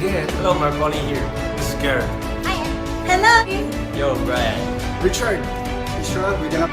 again. Hello, Marconi here. This is Garrett. Hi. Hello. Yo, Brian. Richard, you sure we're gonna...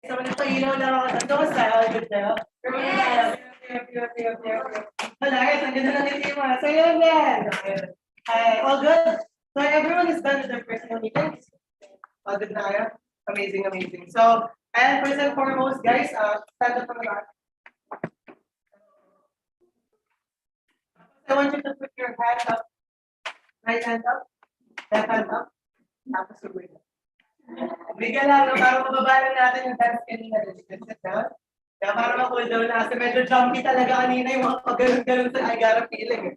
So, nagpailaw lang ako sa dos, good na. Wala, guys, ang ganda ng ngiti mo. So, yun yan. Hi, all good? So, everyone is done with their personal meetings? All good na kayo? Amazing, amazing. So, and first and foremost, guys, stand up from the back. I want you to put your hand up. Right hand up. Left hand up. Tapos subay na. Bigyan lang, no? Para mababalan natin yung dance kanina. Kaya para ma-cool down na. Kasi medyo jumpy talaga kanina yung mga pag-galon-galon sa I got a feeling.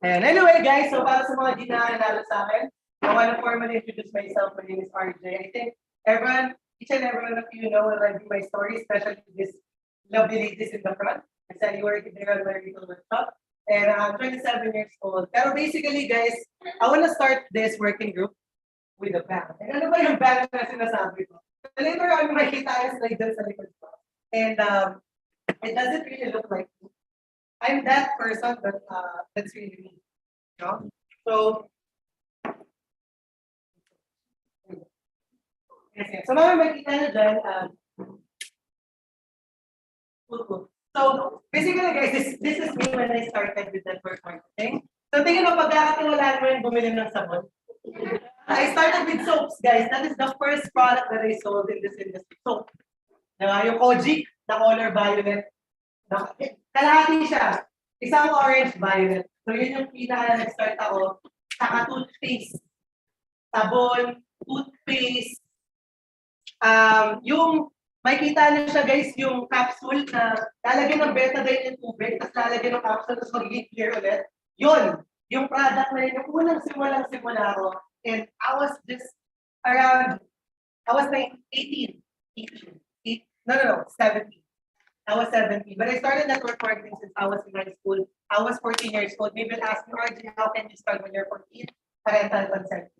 And anyway, guys, so para sa mga di nakakilala sa akin, I want to formally introduce myself. My name is RJ. I think everyone, each and every one of you know already my story, especially this lovely ladies in the front. Kasi you were there on my little workshop. And I'm 27 years old. Pero basically, guys, I want to start this working group with a band. And ano ba yung band na sinasabi ko? So later on, makikita yung slide dun sa likod ko. And it doesn't really look like me. I'm that person that's really me. You know? So, yes. So mga makikita nyo dyan, so basically guys, this is me when I started with network marketing. So tingin mo, pagkakatiwalaan mo yung bumili ng sabon. I started with soaps, guys. That is the first product that I sold in this industry. Soap. Diba? Yung Kojic, the color violet. Kalahati siya. Isang orange violet. So yun yung pinaka nag-start ako. Saka toothpaste. Sabon, toothpaste. Yung makikita nyo siya, guys, yung capsule na lalagyan ng betadine yung tubig, tapos lalagyan ng capsule, tapos magiging clear ulit. Yun. Yung product na yun, yung unang simula ako. And I was just around, I was like 18. 17. I was 17. But I started network marketing since I was in high school. I was 14 years old. Maybe you'll ask me, RJ, how can you start when you're 14? Parental consent.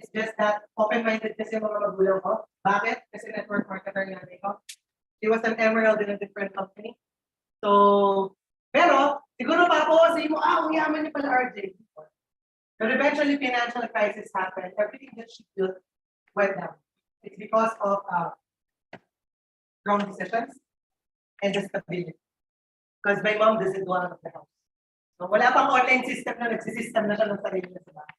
it's just that open-minded kasi yung mga magulang ko. Bakit? Kasi network marketer yung nanay ko. She was an emerald in a different company. So, pero, siguro pa ako, sabi mo, ang yaman niya pala RJ. But eventually, financial crisis happened. Everything that she built went down. It's because of wrong decisions and the stability. Because my mom doesn't go out of the house. So, wala pang online system na nagsisystem na siya ng sarili niya sa bahay.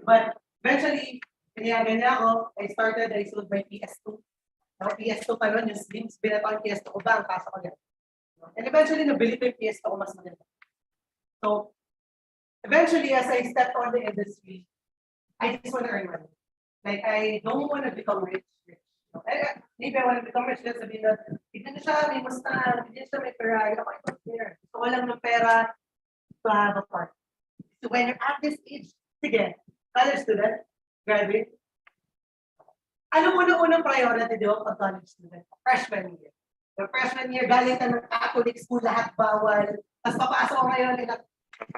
But eventually, pinayagan niya ako. I sold my PS2. Ako PS2 pa nun, yung binata ko yung PS2 ko ba, ang kaso ko yan. And eventually, nabili ko yung PS2 ko mas maganda. So, eventually, as I stepped on the industry, I just want to earn money. Like, I don't want to become rich. Maybe I want to become rich. Let's sabihin na, hindi na siya, may Mustang, hindi na siya may Ferrari. Ako, I don't care. Gusto ko lang ng pera to have a party. So when you're at this age, sige, college student, graduate, ano mo na unang priority do pag college student? Freshman year. The freshman year, galing ka ng Catholic school, lahat bawal. Tapos papasok ko ngayon,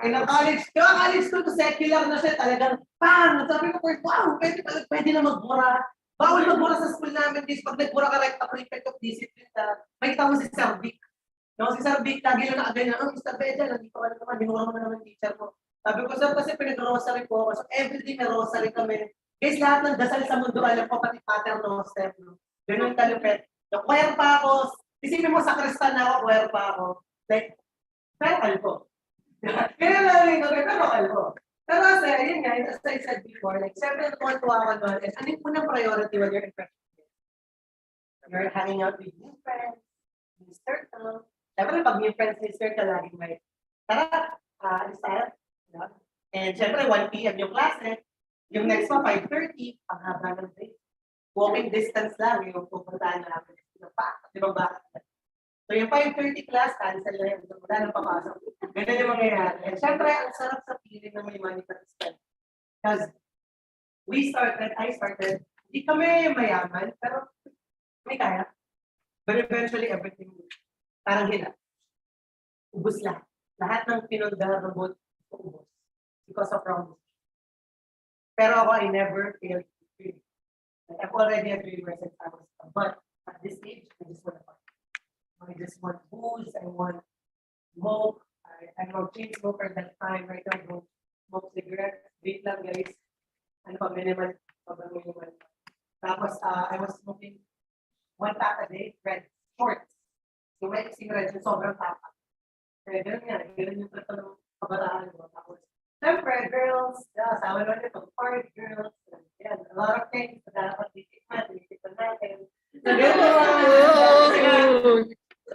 ilang college, diba college school to secular na siya, talagang, bang! Sabi ko, wow, pwede na magmura. Bawal magmura sa school namin, please. Pag nagmura ka, right, prefect of discipline ka. May kita mo si Sir Vic. No, si Sir Vic, lagi na nakaganyan, Mr. Beja, nandito ka na naman, binura mo na naman teacher mo. Sabi ko, sir, kasi pinag-rosary po ako. So, everyday may rosary kami. Guys, lahat ng dasal sa mundo, alam ko, pati pater no step. No? Ganun kalupet. No, choir pa ako. Isipin mo, sa kristal na ako, choir pa ako. Like, pero kalbo. Ganun lang rin kami, pero kalbo. Pero kasi, yun nga, as I said before, like, siyempre, tuwa ko doon. And ano yung unang priority when you're in freshman? You're hanging out with new friends, new circle. Siyempre, pag new friends, new circle, laging may, tara, alis tayo. And syempre, 1 p.m. yung klase. Yung next mo, 5:30, ang haba ng day. Walking distance lang, yung pupuntahan namin. Di ba ba? So yung 5:30 class, cancel na yun. Wala nang papasok. Ganun yung mangyayari. And syempre, ang sarap sa feeling na may money ka to spend. Because I started, hindi kami mayaman, pero may kaya. But eventually, everything, parang hila. Ubus lahat. Lahat ng pinunda, robot, ubus. Because of wrong decisions. Pero ako, I never failed to dream. I've already a dreamer since I was young. But at this age, I just want to fight. I just want booze, I want smoke. I'm a chain smoker that time. Right now, I don't smoke cigarettes. Wait lang, guys. Ano pa, minimal. Tapos, I was smoking 1 pack a day, red shorts. Yung may cigarettes, yung sobrang tapak. Kaya ganun nga, ganun yung trato ng kabataan ko. Tapos, siyempre, girls, asawa naman ito, party girls, yan, a lot of things na dapat titipan natin. So,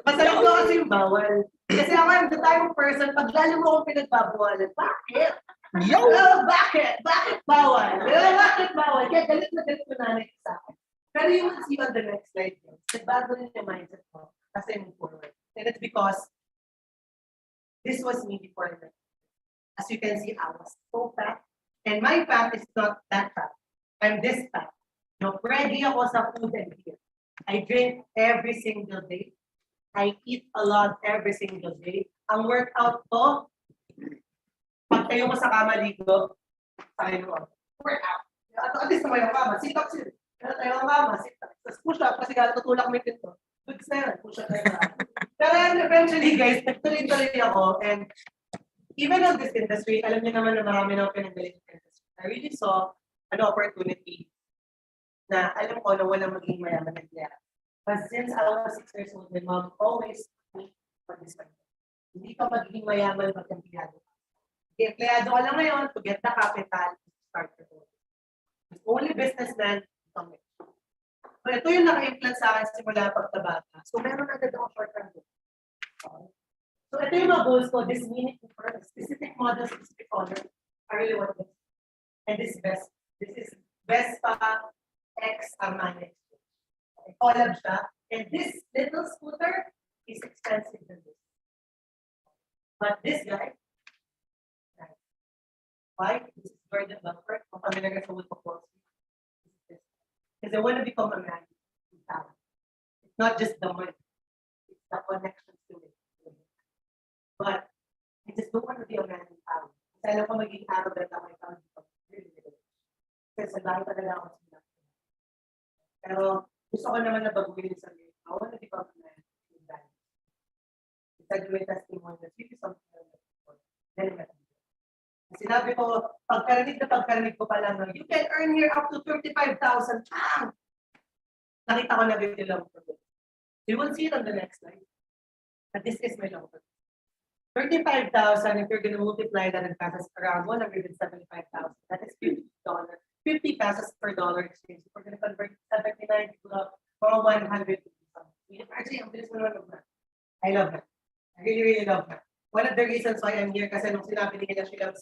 masaya ko kasi yung bawal. Kasi ako, I'm the type of person, pag lalo mo akong pinagbabawalan, bakit? Bakit? Bakit bawal? Bakit bawal? Kaya galit na nanay ko sa akin. Pero you will see on the next slide, nagbago rin yung mindset ko kasi move forward. And it's because this was me before I met. As you can see, I was so fat. And my fat is not that fat. I'm this fat. No, ready ako sa food and beer. I drink every single day. I eat a lot every single day. Ang workout ko, pag tayo ko sa kama ligo, sabi mo, workout. At least naman yung kama, sit up sila. Tayo ang kama, sit up. Tapos push up, kasi gano'n tutulak mo yung pinto. Good style, push up tayo. Pero eventually guys, nagtuloy-tuloy ako. And even on this industry, alam niyo naman na marami na pinagaling ng industry. I really saw an opportunity na alam ko na walang maging mayaman ng kaya. But since I was 6 years old, my mom always told me for this one. Hindi ka magiging mayaman pag empleyado ka. Empleyado ka lang ngayon to get the capital to start your own. The only businessman become rich. So ito yung naka-implant sa akin simula pagkabata. So meron agad ako short-term goal. So ito yung mga goals ko, this Mini Cooper, specific model, specific color. I really want this. And this is Vespa X Armani. Collab siya. And this little scooter is expensive than this. But this guy, why? This is Jordan Belfort. Kung kami nag-sa wood of Wall Street. Because I want to become a man in town. It's not just the money. It's the connections to it. But I just don't want to be a man in town. Kasi alam ko maging arrogant ako in town. Kasi sa dahil talaga ako sila. Pero gusto ko naman na baguhin yung sarili. I want to become a man in that. Instead of my testimony, that's really something that I'm looking for. Then I'm sinabi ko, pagkarinig ko pa lang, you can earn here up to 35,000. Nakita ko na dito lang. You will see it on the next slide. But this is my long term. 35,000, if you're going to multiply that in pesos, around 175,000. That is $50. 50 pesos per dollar exchange. If we're going to convert 79 to 100. Actually, ang bilis mo naman of that. I love that. I really, really love that. One of the reasons why I'm here, kasi nung sinabi ni Eshel,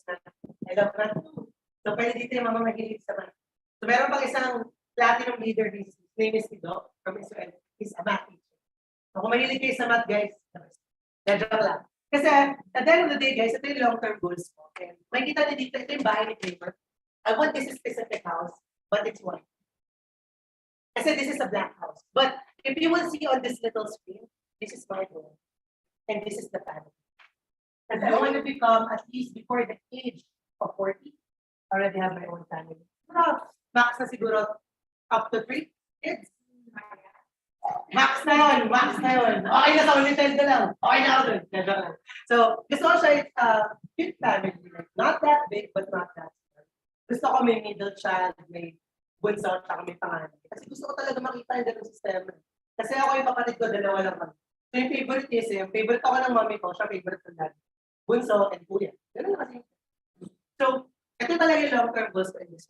I love that too. So, pwede dito yung mga mahilig sa math. So, meron pang isang platinum leader, his name is Ido, from Israel. He's a math teacher. So, kung mahilig kayo sa math, guys, joke lang. Kasi, at the end of the day, guys, ito yung long-term goals ko. And makikita niyo dito, ito yung bahay ni Kramer. I want this specific house, but it's white. Kasi this is a black house. But if you will see on this little screen, this is my home. And this is the family. And I want to become, at least before the age of 40, I already have my own family. Max na siguro up to 3 kids. Max na yun, max na yun. Okay na sa Nintendo lang. Okay na ako dun. So, gusto ko siya, it's a cute family. Like, not that big, but not that small. Gusto ko may middle child, may bunso, at may panganay. Kasi gusto ko talaga makita yung ganung sistema. Kasi ako yung kapatid ko, dalawa lang kami. So, yung favorite is, yung favorite ako ng mami ko, siya favorite ng dad. Bunso and kuya. Ganun kasi. So, ito talaga yung long-term goals ko in this.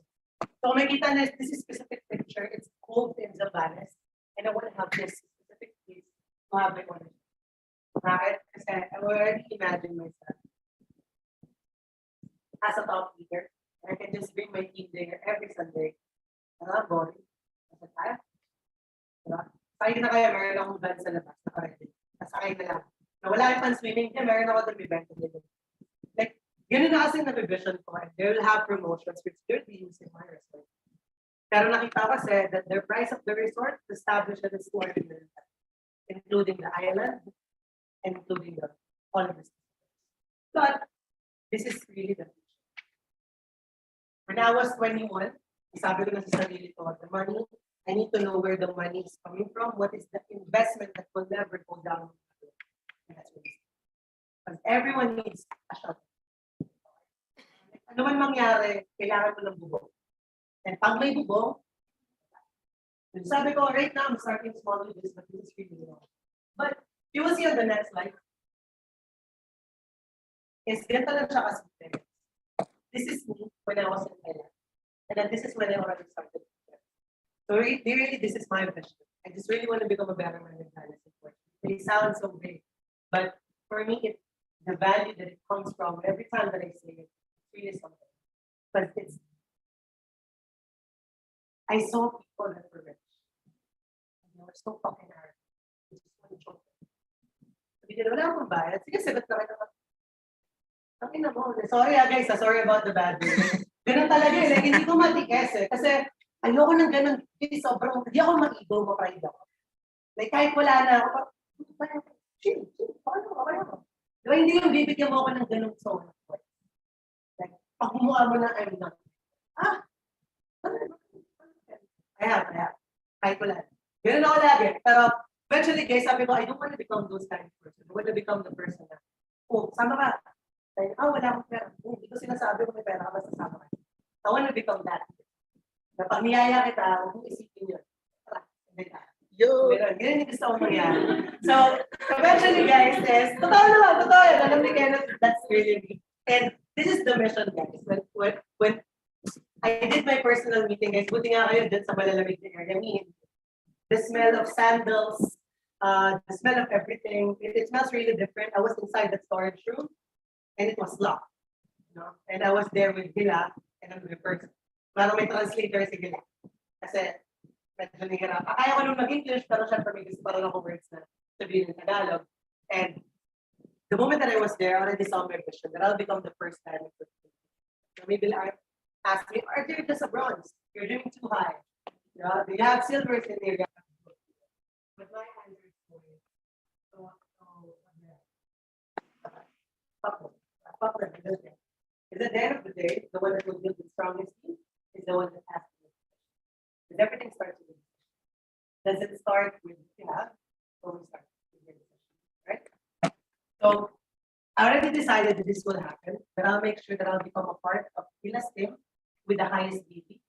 So, makikita na this is specific picture. It's cold in Zambales. And I want to have this specific place to have my own. Bakit? Kasi I already imagine myself as a top leader. And I can just bring my team there every Sunday. Ang boring. Kasi kaya. Diba? Sakay na kaya, meron akong van sa labas. Nakaredy. Nasakay na lang. Na wala yung pan-swimming niya, meron ako doon bibenta nila. Like, ganun na kasi na-vision ko. And they will have promotions which they'll be using my resort. Pero nakita ko kasi that the price of the resort established at is $200 million, including the island, and including the all of this. But this is really the future. When I was 21, sabi ko na sa sarili ko, the money, I need to know where the money is coming from. What is the investment that will never go down? And that's what it is. Because everyone needs a shot. Ano man mangyari, kailangan mo ng bubong. And pag may bubong, sabi ko, right now, I'm starting small with this, but this is really long. But you will see on the next slide, is ganito lang siya kasi. This is me when I was in Ella. And then this is when I already started. So really, this is my vision. I just really want to become a better man in Dallas. It sounds so big. But for me, the value that it comes from every time that I say it, it's really something. But it's, I saw people that were rich. And they were so fucking arrogant. They just want to choke them. Sabi nila, wala akong bayad. Sige, sagot na kayo. Ang ina mo. Sorry guys, sorry about the bad news. Ganun talaga like, hindi ko matigas Kasi ayoko ng ganun. Sobrang, hindi ako mag-ego, ma-pride ako. Like, kahit wala na ako, chill, okay ako. Diba, hindi yung bibigyan mo ako ng ganung song. Like, pag kumuha mo na, I'm not. I have. Kahit wala. Ganun ako lagi. Pero, eventually, guys, sabi ko, I don't want to become those kind of person. I want to become the person na, sama ka. Like, wala akong pera. Hindi ko sinasabi kung may pera ka, basta sama ka. I want to become that. Na pag niyaya kita, huwag mong isipin yun. Ganyan yung gusto kong mangyari. So, eventually, guys, is, totoo yun. Alam ni Kenneth, that's really me. And this is the mission, guys. When I did my personal meeting, guys, buti nga kayo dyan sa malalamig na area. I mean, the smell of sandals, the smell of everything, it smells really different. I was inside the storage room, and it was locked. And I was there with Gila, and I'm the person. Parang may translator si Gila. Kasi, medyo nahihirap. Kaya ko nung mag-English, pero syempre may gusto parang ako words na sabihin ng Tagalog. And the moment that I was there, I already saw my vision that I'll become the first time. So maybe I'll ask me, are you just a bronze? You're doing too high. Do you have silvers in there? But my answer is fuck them. Because at the end of the day, the one that will build the strongest team is the one that has does it start with or we start with your decision, right? So I already decided that this will happen, but I'll make sure that I'll become a part of Pila's team with the highest BP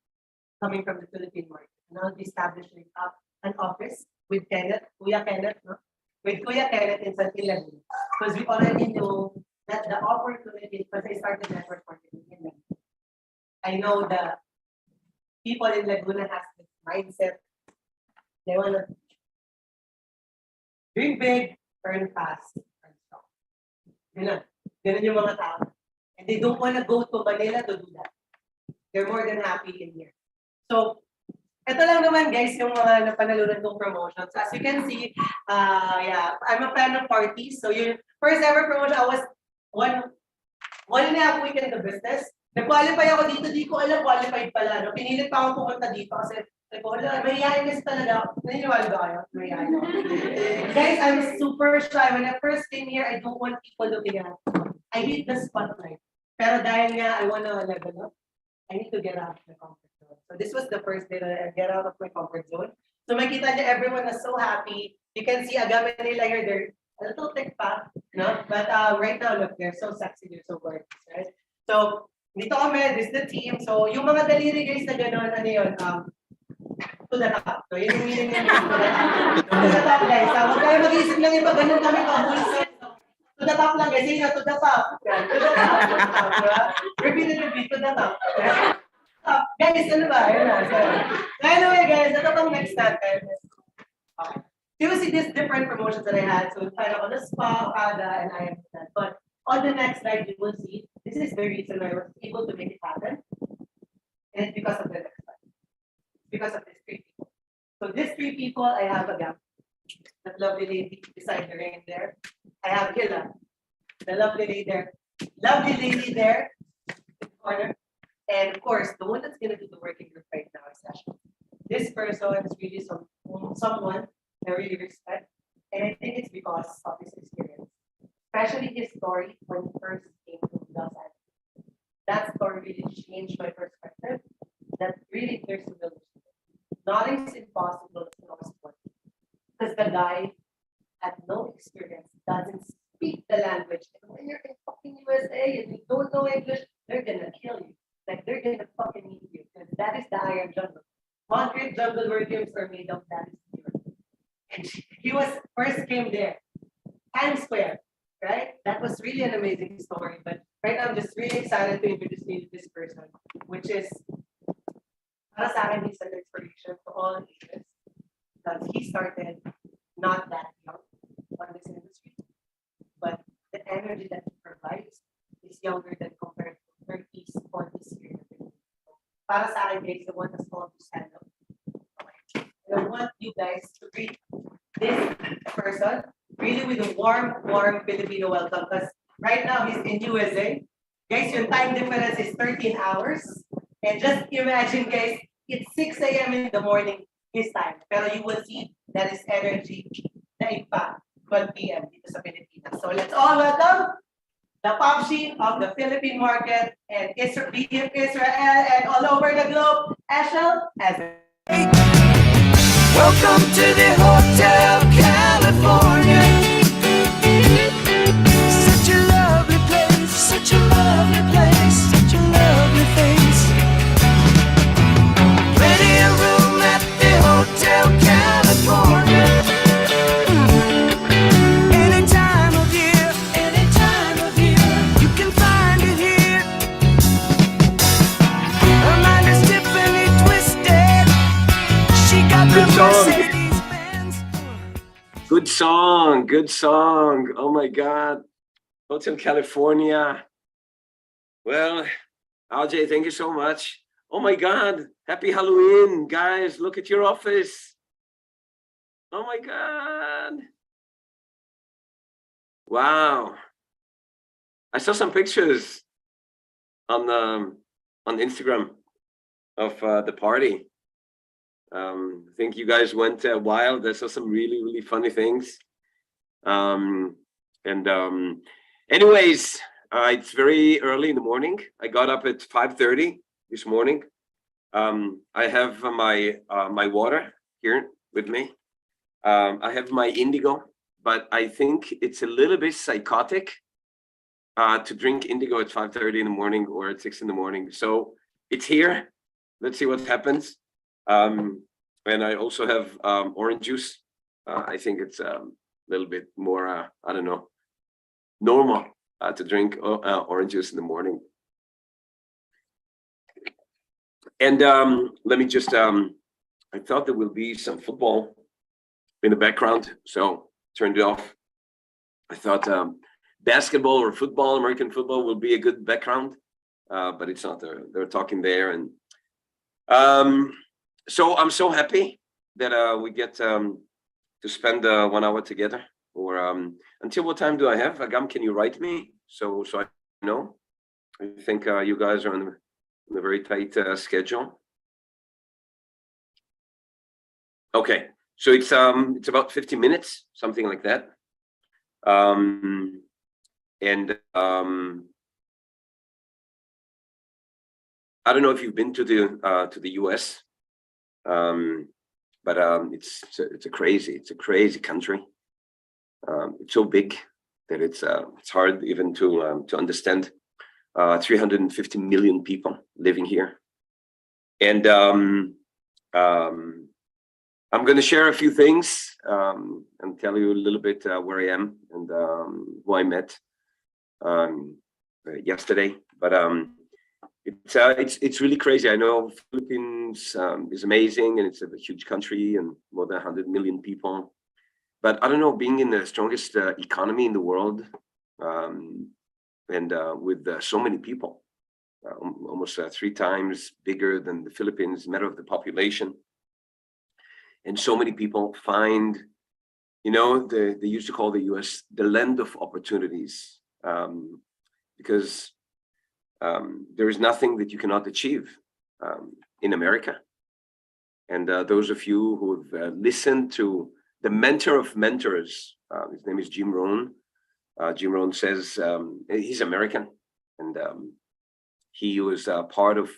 coming from the Philippine market. And I'll be establishing up an office with Kuya Kenneth, no? With Kuya Kenneth in San Laguna. Because we already know that the opportunity, because I started network marketing in Laguna. I know the people in Laguna has this mindset. They want to dream big, earn fast, earn strong. Ganun yung mga tao. And they don't want to go to Manila to do that. They're more than happy in here. So, ito lang naman guys yung mga napanalunan kong promotions. As you can see, I'm a fan of parties. So yung first ever promotion, I was one and a half week in the business. Nag-qualify ako dito, di ko alam qualified pala. No? Pinilit pa akong pumunta dito kasi mahihayin kasi talaga. Naniniwala ba kayo? Mahihayin ako. Guys, I'm super shy. When I first came here, I don't want people looking at me. I hate the spotlight. Pero dahil nga, I wanna level up, I need to get out of the comfort zone. So this was the first day that I get out of my comfort zone. So makita niyo, everyone is so happy. You can see agama nila here, they're a little thick pa, no? But right now, look, they're so sexy, they're so gorgeous, right? So, dito kami, this is the team. So, yung mga daliri guys na gano'n, ano yun, to the top. So, yun yung meaning ng to the top guys. Huwag kayo mag-isip lang iba, ganun kami pabulsa. To the top lang guys, yun, to the top. To the top. Repeat it, to the top. Guys, ano ba? Ayun na. So, anyway guys, ito pang next natin. Okay. You will see these different promotions that I had. So, kind of on the spa, Okada, and I have that. But on the next slide, you will see, this is the reason why I was able to make it happen. And it's because of the next slide. Because of these three people. So these three people, I have a gap. That lovely lady beside the rain there. I have Hila, the lovely lady there. Lovely lady there in the corner. And of course, the one that's going to do the working group right now is Eshel. This person is really someone I really respect. And I think it's because of his experience. Especially his story when he first came to Los Angeles. That story really changed my perspective. That really clears the village. Nothing is impossible in our sport. Because the guy had no experience, doesn't speak the language. And when you're in fucking USA and you don't know English, they're gonna kill you. Like they're gonna fucking eat you. Because that is the iron jungle. Concrete jungle where games are made of, that is pure. And he was first came there. Times Square, right? That was really an amazing story. But right now I'm just really excited to introduce you to this person, which is para sa akin, he's an inspiration to all ages. Because he started not that young on this industry, but the energy that he provides is younger than compared to 30s, 40s years. Para sa akin, guys, the one that's called to stand up. Okay. And I want you guys to greet this person really with a warm Filipino welcome. Because right now he's in USA. Guys, your time difference is 13 hours. And just imagine, guys, it's 6 a.m. in the morning this time. Pero you will see that is energy na iba 12 p.m. dito sa Pilipinas. So let's all welcome the pop sheet of the Philippine market and Israel and all over the globe, Eshel, Ezer. Welcome to the Hotel California. Such a lovely place, such a lovely place, such a lovely face. Plenty of room at the Hotel California. Any time of year, you can find it here. Her mind is Tiffany twisted. She got the Mercedes-Benz. Good song. Oh my God. Hotel California. Well, RJ, thank you so much. Oh my God. Happy Halloween, guys. Look at your office. Oh my God. Wow. I saw some pictures on Instagram of the party. I think you guys went wild. I saw some really funny things. Anyways, it's very early in the morning. I got up at 5:30 this morning. I have my water here with me. I have my indigo, but I think it's a little bit psychotic to drink indigo at 5:30 in the morning or at 6 in the morning. So it's here. Let's see what happens. And I also have orange juice. I think it's a little bit more, I don't know, normal to drink orange juice in the morning. And let me just, I thought there will be some football in the background, so turned it off. I thought basketball or football, American football, will be a good background, but it's not. They're talking there, and so I'm so happy that we get to spend 1 hour together. Or until what time do I have? Agam, can you write me so I know? I think you guys are on a very tight schedule. Okay, so it's about 50 minutes, something like that. And I don't know if you've been to the US, but it's a crazy country. It's so big that it's hard even to understand. 350 million people living here, and I'm going to share a few things and tell you a little bit where I am and who I met yesterday. But it's really crazy. I know Philippines is amazing and it's a huge country and more than 100 million people. But I don't know, being in the strongest economy in the world and with so many people, almost 3 times bigger than the Philippines, matter of the population. And so many people find, they used to call the US the land of opportunities, because there is nothing that you cannot achieve in America. And those of you who have listened to the mentor of mentors, his name is Jim Rohn. Jim Rohn says he's American, and he was part of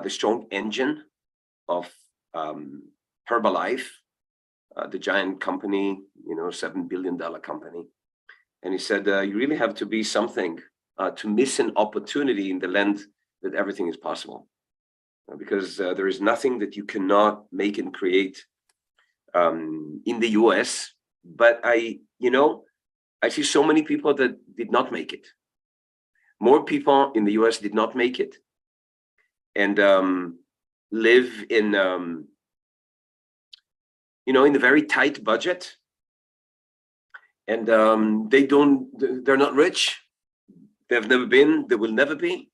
the strong engine of Herbalife, the giant company, $7 billion company. And he said, you really have to be something to miss an opportunity in the land that everything is possible. Because there is nothing that you cannot make and create in the US. But I see so many people that did not make it. More people in the US did not make it and live in a very tight budget. And they're not rich. They've never been, they will never be.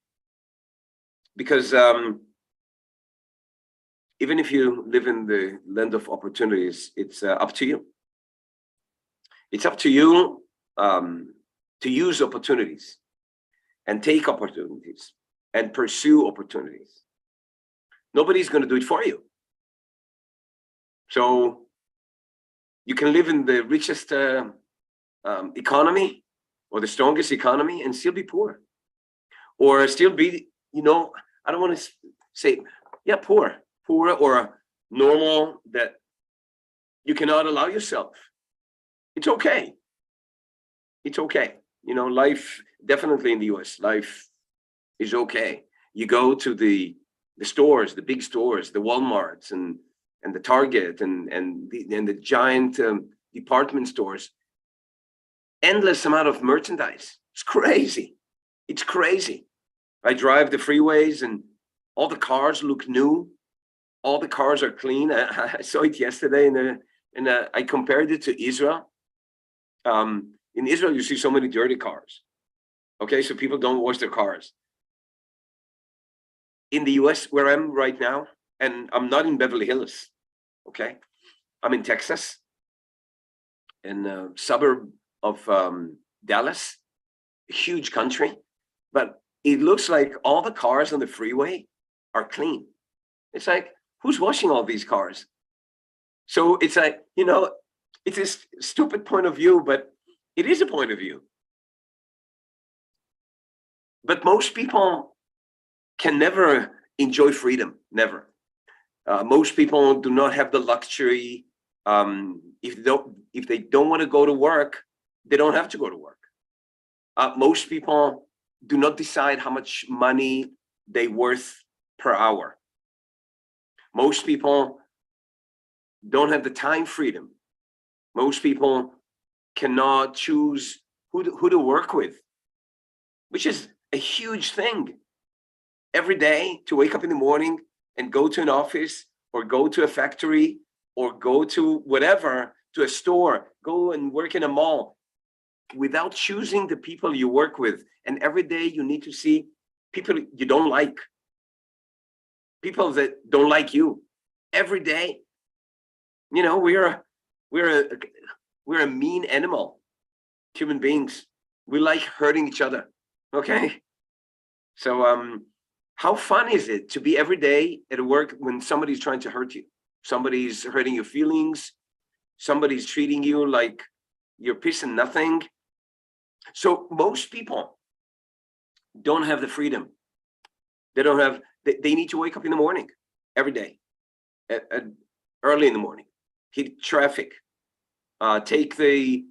Because even if you live in the land of opportunities, it's up to you. It's up to you to use opportunities and take opportunities and pursue opportunities. Nobody's going to do it for you. So you can live in the richest economy or the strongest economy and still be poor, or still be, I don't want to say, poor or normal, that you cannot allow yourself. It's okay. It's okay. Life, definitely in the US, life is okay. You go to the stores, the big stores, the Walmarts and the Target and the giant department stores, endless amount of merchandise. It's crazy. It's crazy. I drive the freeways and all the cars look new. All the cars are clean. I saw it yesterday and I compared it to Israel. In Israel, you see so many dirty cars. Okay, so people don't wash their cars. In the US, where I'm right now, and I'm not in Beverly Hills, okay? I'm in Texas, in a suburb of Dallas, a huge country, but it looks like all the cars on the freeway are clean. It's like, who's washing all these cars? So it's like, it's a stupid point of view, but it is a point of view. But most people can never enjoy freedom, never. Most people do not have the luxury If they don't want to go to work, they don't have to go to work. Most people do not decide how much money they worth per hour. Most people don't have the time freedom. Most people cannot choose who to work with, which is a huge thing. Every day to wake up in the morning and go to an office or go to a factory or go to whatever, to a store, go and work in a mall without choosing the people you work with. And every day you need to see people you don't like, people that don't like you. Every day, you know, we're a mean animal, human beings. We like hurting each other. Okay, so how fun is it to be every day at work when somebody's trying to hurt you, somebody's hurting your feelings, somebody's treating you like you're piece of nothing? So most people don't have the freedom. They don't have. They need to wake up in the morning every day, early in the morning, hit traffic, take the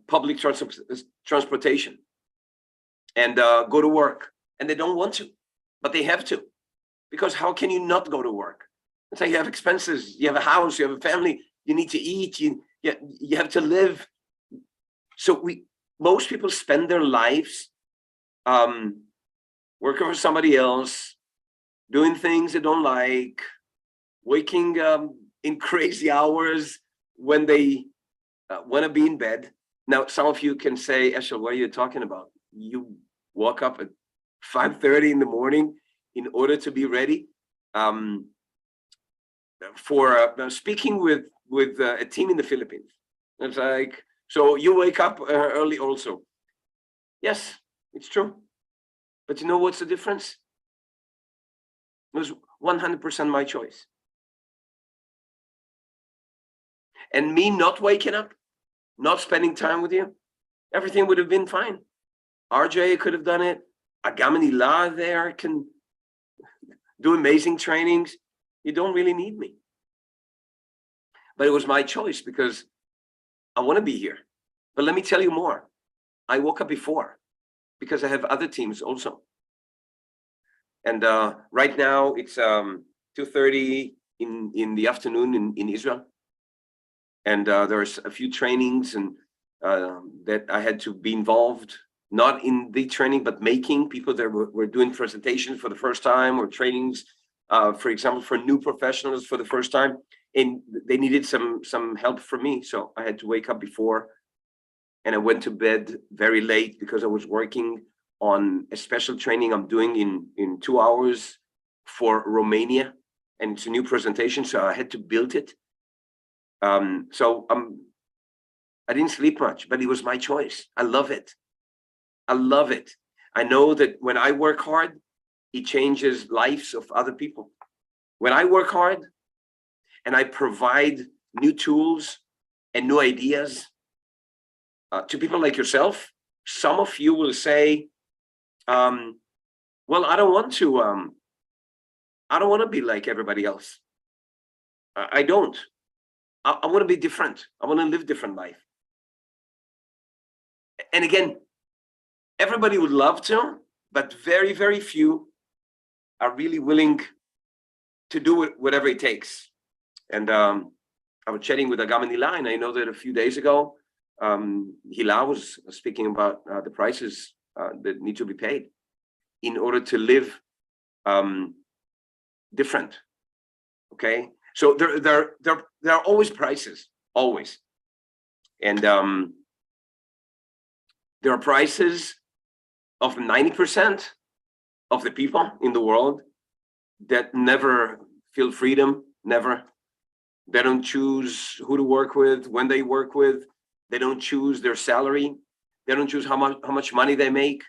public transportation, and go to work. And they don't want to, but they have to, because how can you not go to work? It's like you have expenses, you have a house, you have a family, you need to eat, you have to live. So most people spend their lives working for somebody else, doing things they don't like, waking in crazy hours when they want to be in bed. Now, some of you can say, Eshel, what are you talking about? You woke up at 5:30 in the morning in order to be ready for speaking with a team in the Philippines. It's like, so you wake up early also. Yes, it's true. But you know what's the difference? It was 100% my choice. And me not waking up, not spending time with you, everything would have been fine. RJ could have done it. Agam and Ilah there can do amazing trainings. You don't really need me. But it was my choice because I want to be here. But let me tell you more. I woke up before because I have other teams also. And right now it's 2:30 in the afternoon in Israel. And there's a few trainings and that I had to be involved, not in the training, but making people that were doing presentations for the first time or trainings, for example, for new professionals for the first time. And they needed some help from me. So I had to wake up before, and I went to bed very late because I was working on a special training I'm doing in 2 hours for Romania. And it's a new presentation, so I had to build it. I didn't sleep much, but it was my choice. I love it. I love it. I know that when I work hard, it changes lives of other people. When I work hard and I provide new tools and new ideas to people like yourself, some of you will say, well, I don't want to be like everybody else. I don't. I want to be different. I want to live different life. And again, everybody would love to, but very, very few are really willing to do it, whatever it takes. And I was chatting with Agam and Hilah, and I know that a few days ago, Hilah was speaking about the prices that need to be paid in order to live different. Okay, so there are always prices, always, and there are prices of 90% of the people in the world that never feel freedom, never. They don't choose who to work with, when they work with. They don't choose their salary. They don't choose how much money they make.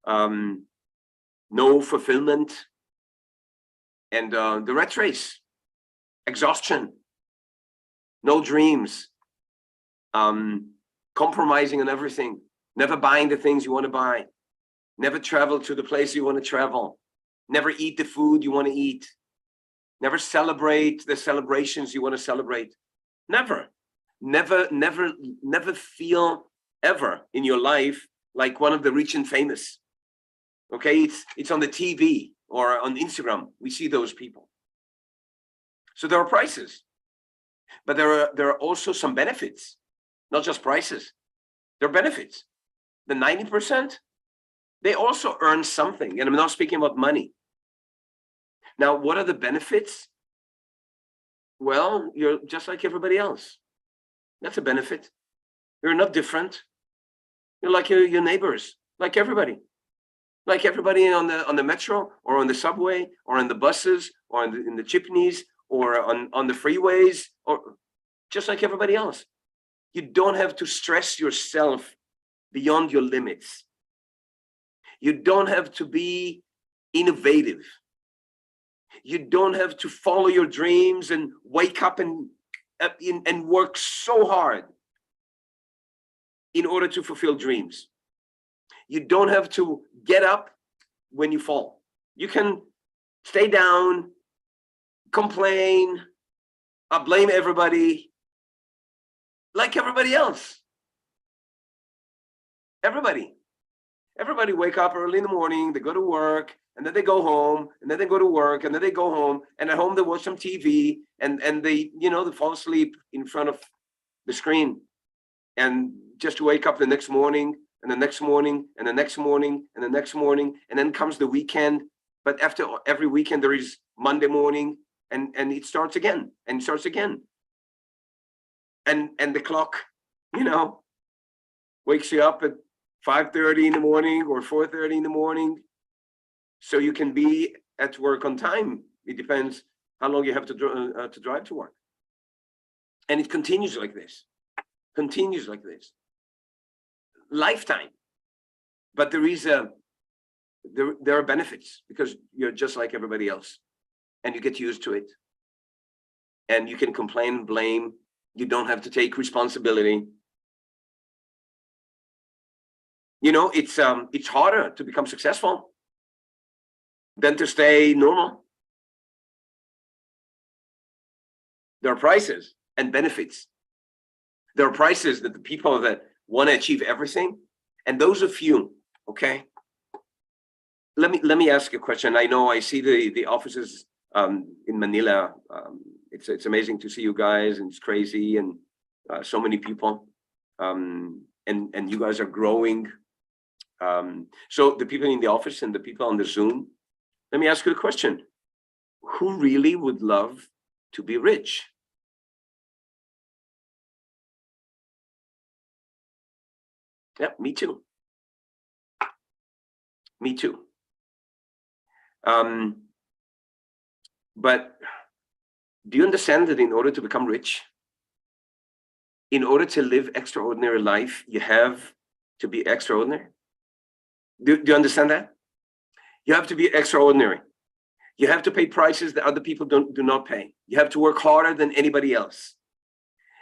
No fulfillment. And the rat race, exhaustion, no dreams, compromising on everything, never buying the things you want to buy, never travel to the place you want to travel, never eat the food you want to eat. Never celebrate the celebrations you want to celebrate. Never feel ever in your life like one of the rich and famous. Okay, it's on the TV or on Instagram. We see those people. So there are prices, but there are also some benefits, not just prices. There are benefits. The 90%, they also earn something, and I'm not speaking about money. Now, what are the benefits? Well, you're just like everybody else. That's a benefit. You're not different. You're like your neighbors, like everybody. Like everybody on the metro or on the subway or on the buses or in the chipneys or on the freeways, or just like everybody else. You don't have to stress yourself beyond your limits. You don't have to be innovative. You don't have to follow your dreams and wake up and work so hard in order to fulfill dreams. You don't have to get up when you fall. You can stay down, complain, blame everybody, like everybody else. Everybody wake up early in the morning, they go to work, and then they go home, and then they go to work, and then they go home, and at home they watch some TV, and they, they fall asleep in front of the screen, and just to wake up the next morning, and the next morning, and the next morning, and the next morning, and then comes the weekend. But after every weekend, there is Monday morning, and it starts again, and it starts again. And the clock, wakes you up at 5:30 in the morning or 4:30 in the morning, so you can be at work on time. It depends how long you have to drive to work. And it continues like this, lifetime. But there are benefits, because you're just like everybody else, and you get used to it, and you can complain and blame. You don't have to take responsibility. It's harder to become successful than to stay normal. There are prices and benefits. There are prices that the people that want to achieve everything, and those of you, okay, let me ask you a question. I know I see the offices in Manila. It's amazing to see you guys, and it's crazy, and so many people, and you guys are growing. So the people in the office and the people on the Zoom, let me ask you a question. Who really would love to be rich? Yeah, me too. Me too. But do you understand that in order to become rich, in order to live extraordinary life, you have to be extraordinary? Do you understand that? You have to be extraordinary. You have to pay prices that other people do not pay. You have to work harder than anybody else.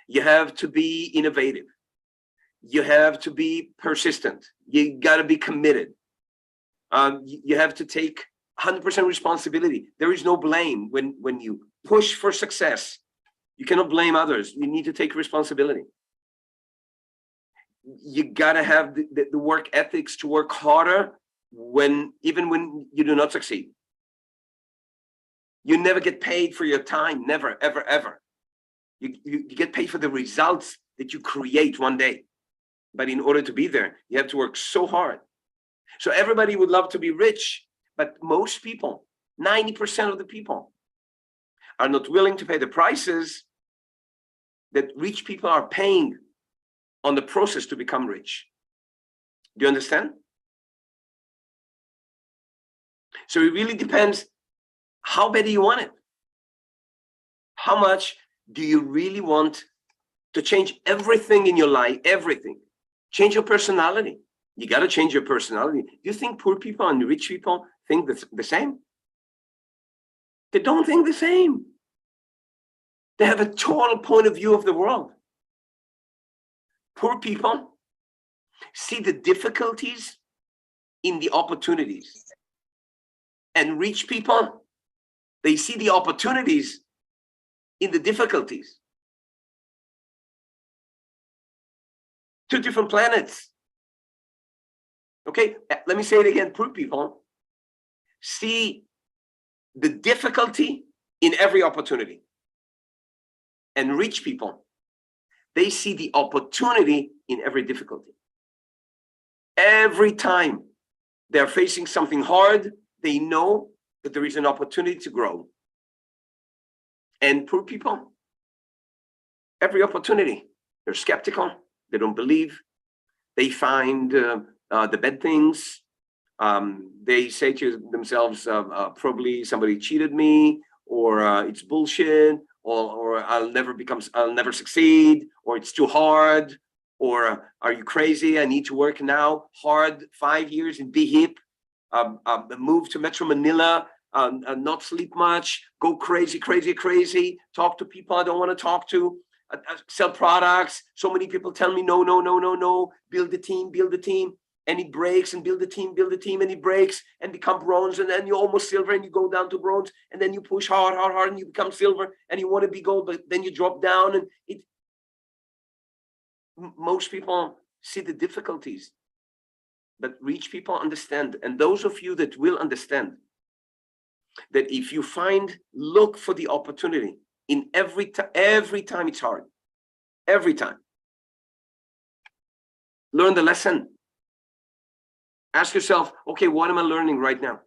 You have to be innovative. You have to be persistent. You got to be committed. You have to take 100% responsibility. There is no blame when you push for success. You cannot blame others. You need to take responsibility. You got to have the work ethics to work harder even when you do not succeed. You never get paid for your time. Never, ever, ever. You get paid for the results that you create one day. But in order to be there, you have to work so hard. So everybody would love to be rich, but most people, 90% of the people, are not willing to pay the prices that rich people are paying on the process to become rich. Do you understand? So it really depends, how bad do you want it? How much do you really want to change everything in your life? Everything. Change your personality. You got to change your personality. Do you think poor people and rich people think the same? They don't think the same. They have a total point of view of the world. Poor people see the difficulties in the opportunities. And rich people, They see the opportunities in the difficulties. Two different planets. Okay, let me say it again. Poor people see the difficulty in every opportunity. And rich people, they see the opportunity in every difficulty. Every time they're facing something hard, they know that there is an opportunity to grow. And poor people, every opportunity, they're skeptical, they don't believe, they find the bad things. They say to themselves, probably somebody cheated me, or it's bullshit, or I'll never succeed, or it's too hard, or are you crazy? I need to work now hard 5 years and be hip, move to Metro Manila, not sleep much, go crazy, talk to people I don't want to talk to, sell products. So many people tell me no, build the team, and it breaks, and build the team, and it breaks and become bronze, and then you almost silver, and you go down to bronze, and then you push hard, and you become silver, and you want to be gold, but then you drop down, and most people see the difficulties, but rich people understand. And those of you that will understand that if you look for the opportunity in every time it's hard, every time, learn the lesson. Ask yourself, okay, what am I learning right now?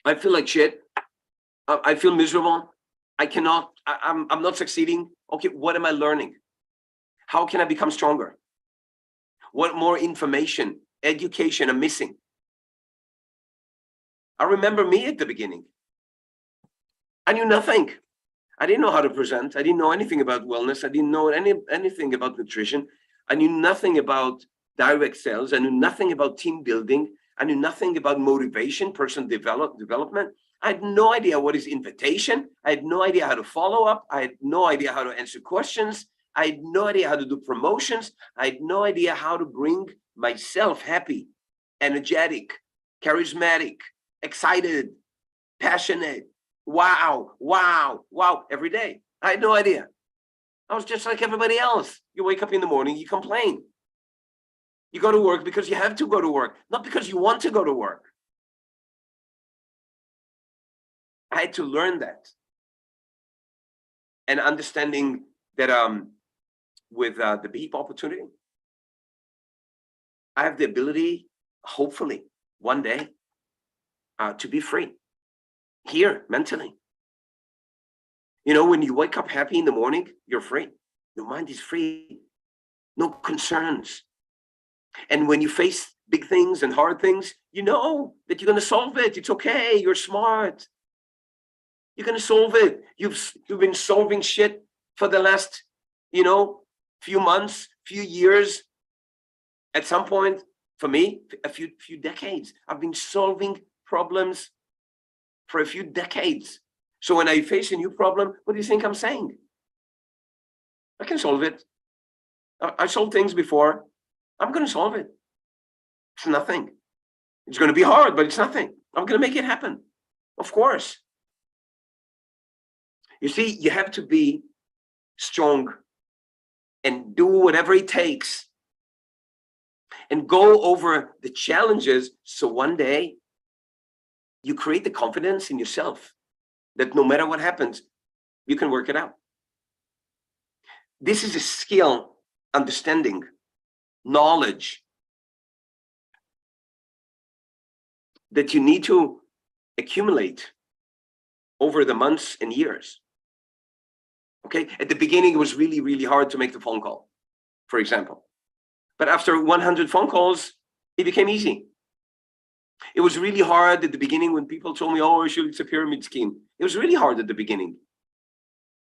I feel like shit. I feel miserable. I'm not succeeding. Okay, what am I learning? How can I become stronger? What more information, education I'm missing? I remember me at the beginning. I knew nothing. I didn't know how to present. I didn't know anything about wellness. I didn't know anything about nutrition. I knew nothing about direct sales. I knew nothing about team building. I knew nothing about motivation, personal development. I had no idea what is invitation. I had no idea how to follow up. I had no idea how to answer questions. I had no idea how to do promotions. I had no idea how to bring myself happy, energetic, charismatic, excited, passionate. Wow, every day. I had no idea. I was just like everybody else. You wake up in the morning, you complain. You go to work because you have to go to work, not because you want to go to work. I had to learn that. And understanding that with the BEEP opportunity, I have the ability, hopefully, one day, to be free. Here, mentally. You know, when you wake up happy in the morning, you're free. Your mind is free. No concerns. And when you face big things and hard things, you know that you're going to solve it. It's okay. You're smart. You're going to solve it. You've been solving shit for the last, few months, few years. At some point, for me, a few decades. I've been solving problems for a few decades. So when I face a new problem, what do you think I'm saying? I can solve it. I solved things before. I'm going to solve it. It's nothing. It's going to be hard, but it's nothing. I'm going to make it happen. Of course. You see, you have to be strong and do whatever it takes and go over the challenges. So one day you create the confidence in yourself that no matter what happens, you can work it out. This is a skill, understanding, knowledge that you need to accumulate over the months and years. Okay, at the beginning, it was really, really hard to make the phone call, for example. But after 100 phone calls, it became easy. It was really hard at the beginning when people told me, oh, Eshel, it's a pyramid scheme. It was really hard at the beginning.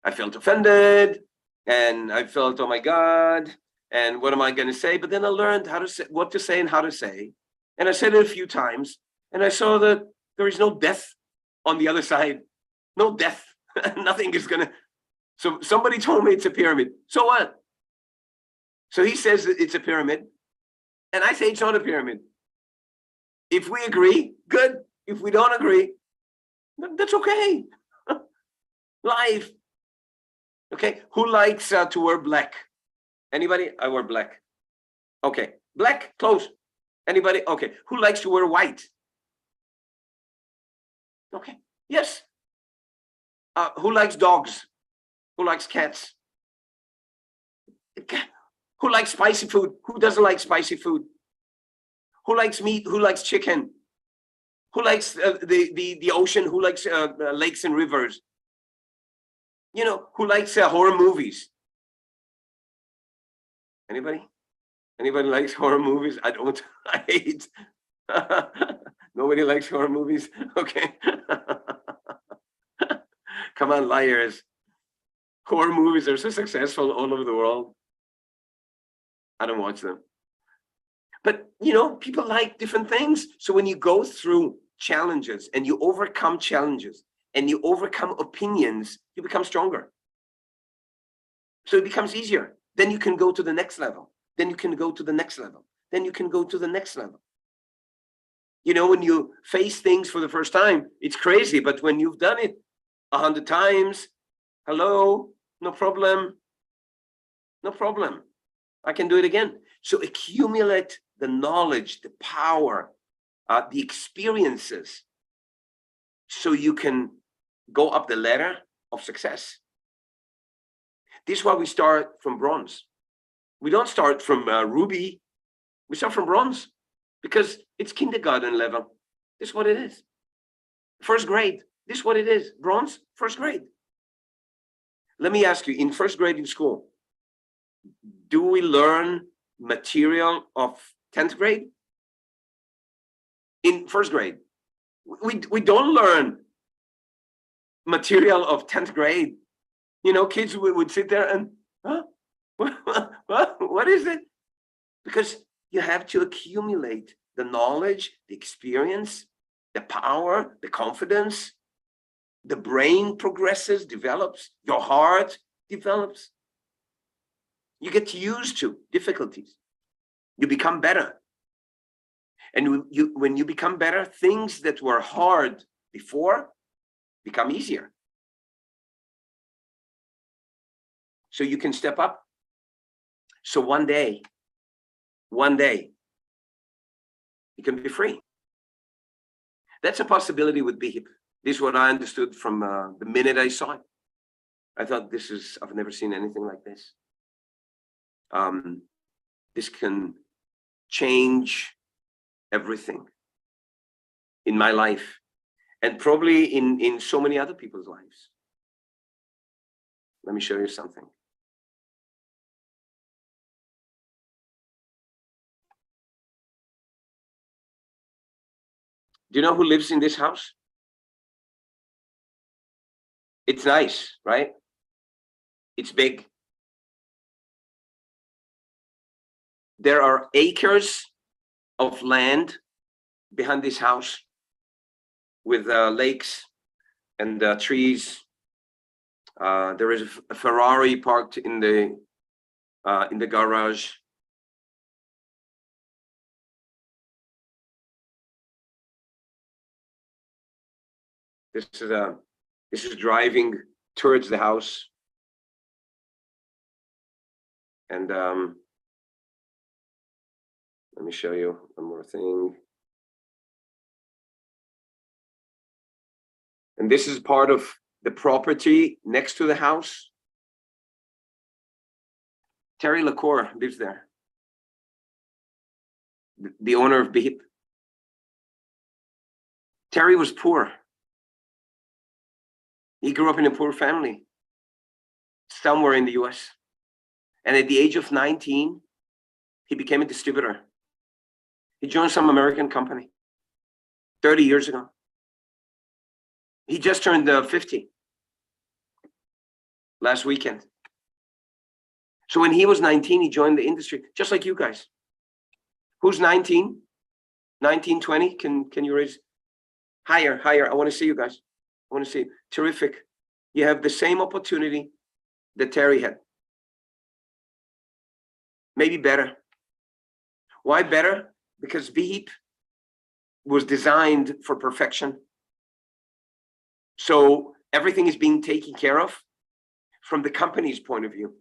I felt offended, and I felt, oh my God, and what am I going to say? But then I learned how to say, what to say and how to say. And I said it a few times, and I saw that there is no death on the other side. No death. Nothing is going to. So somebody told me it's a pyramid. So what? So he says that it's a pyramid, and I say it's not a pyramid. If we agree, good. If we don't agree, That's okay. Life. Okay, who likes to wear black? Anybody? I wear black. Okay, black clothes. Anybody? Okay, who likes to wear white? Okay, yes. Who likes dogs? Who likes cats? Who likes spicy food? Who doesn't like spicy food? Who likes meat? Who likes chicken? Who likes the ocean? Who likes lakes and rivers? You know, who likes horror movies? Anybody? Anybody likes horror movies? I don't. I hate. Nobody likes horror movies. Okay. Come on, liars. Horror movies are so successful all over the world. I don't watch them. But, you know, people like different things. So when you go through challenges and you overcome challenges and you overcome opinions, you become stronger. So it becomes easier. Then you can go to the next level. Then you can go to the next level. Then you can go to the next level. You know, when you face things for the first time, it's crazy. But when you've done it 100 times, hello, no problem. No problem. I can do it again. So accumulate the knowledge, the power, the experiences, so you can go up the ladder of success. This is why we start from bronze. We don't start from ruby. We start from bronze because it's kindergarten level. This is what it is. First grade. This is what it is. Bronze, first grade. Let me ask you, in first grade in school, do we learn material of 10th grade? In first grade, we don't learn material of 10th grade. You know, kids would sit there and, huh? What is it? Because you have to accumulate the knowledge, the experience, the power, the confidence. The brain progresses, develops, your heart develops. You get used to difficulties. You become better. And when you become better, things that were hard before become easier. So you can step up. So one day, you can be free. That's a possibility with BHIP. This is what I understood from the minute I saw it. I thought, I've never seen anything like this. This can change everything in my life and probably in so many other people's lives. Let me show you something. Do you know who lives in this house? It's nice, right? It's big. There are acres of land behind this house with lakes and trees. There is a Ferrari parked in the garage. This is driving towards the house, and let me show you one more thing. And this is part of the property next to the house. Terry LaCour lives there, the owner of BHIP. Terry was poor. He grew up in a poor family somewhere in the US. And at the age of 19, he became a distributor. He joined some American company 30 years ago. He just turned 50 last weekend. So when he was 19, he joined the industry, just like you guys. Who's 19? 19, 20? Can you raise? Higher. I want to see you guys. I want to see. Terrific. You have the same opportunity that Terry had. Maybe better. Why better? Because BHIP was designed for perfection. So everything is being taken care of from the company's point of view.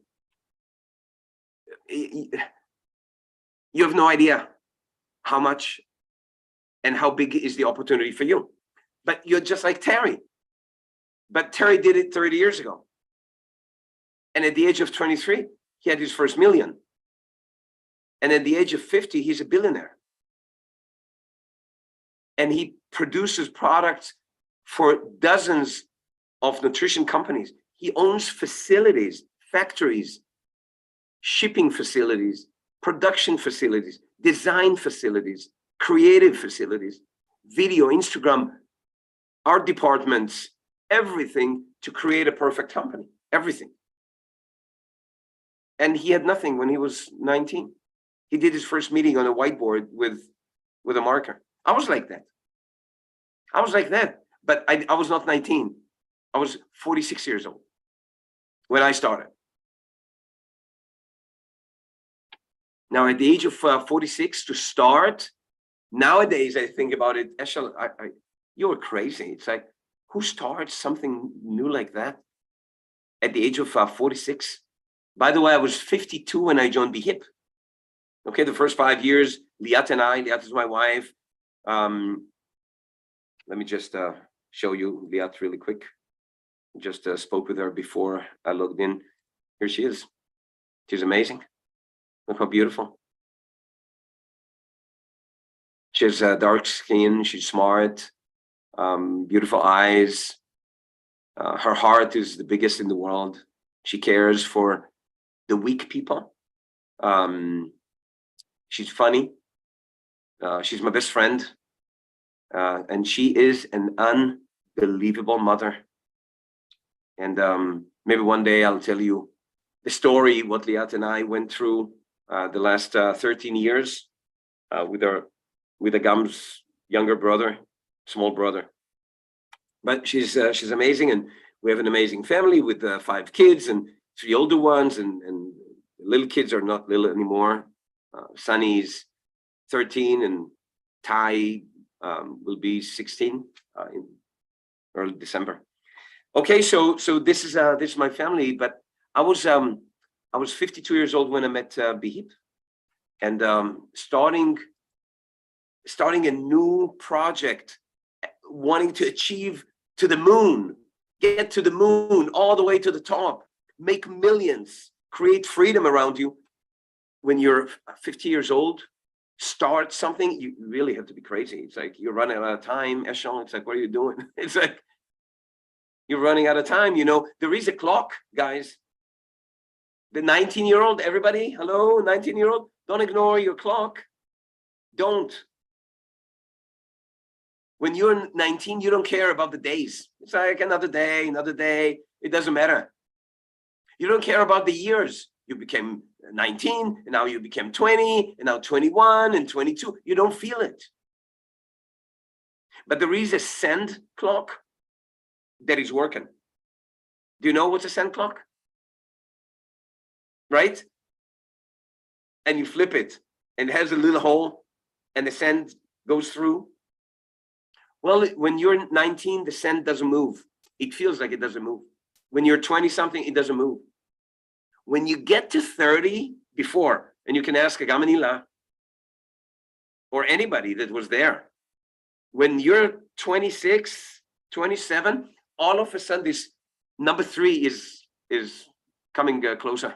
You have no idea how much and how big is the opportunity for you. But you're just like Terry. But Terry did it 30 years ago. And at the age of 23, he had his first million. And at the age of 50, he's a billionaire. And he produces products for dozens of nutrition companies. He owns facilities, factories, shipping facilities, production facilities, design facilities, creative facilities, video, Instagram, art departments, everything to create a perfect company, everything. And he had nothing when he was 19. He did his first meeting on a whiteboard with a marker. I was like that. I was like that, but I was not 19. I was 46 years old when I started. Now, at the age of 46 to start, nowadays I think about it, Eshel, you were crazy. It's like, who starts something new like that at the age of 46? By the way, I was 52 when I joined BHIP. Okay, the first 5 years, Liat and I, Liat is my wife. Let me just show you Liat really quick. Just spoke with her before I logged in. Here she is. She's amazing. Look how beautiful. She has dark skin. She's smart, beautiful eyes. Her heart is the biggest in the world. She cares for the weak people. She's funny. She's my best friend. And she is an unbelievable mother. And maybe one day I'll tell you the story, what Liat and I went through the last 13 years with Agam's younger brother, small brother. But she's amazing, and we have an amazing family with 5 kids and 3 older ones, and the little kids are not little anymore. Sunny's 13, and Ty will be 16 in early December. Okay, so this is my family, but I was 52 years old when I met BHIP, and starting a new project, wanting to achieve to the moon, get to the moon, all the way to the top, make millions, create freedom around you. When you're 50 years old, start something, you really have to be crazy. It's like you're running out of time, Eshel. It's like, what are you doing? It's like you're running out of time. You know, there is a clock, guys. The 19-year-old, everybody, hello, 19-year-old, don't ignore your clock. Don't. When you're 19, you don't care about the days. It's like another day, it doesn't matter. You don't care about the years. You became 19, and now you became 20, and now 21 and 22. You don't feel it. But there is a sand clock that is working. Do you know what's a sand clock? Right? And you flip it, and it has a little hole, and the sand goes through. Well, when you're 19, the sand doesn't move. It feels like it doesn't move. When you're 20-something, it doesn't move. When you get to 30, before, and you can ask a Gamanila or anybody that was there, when you're 26, 27, all of a sudden this number 3 is coming closer.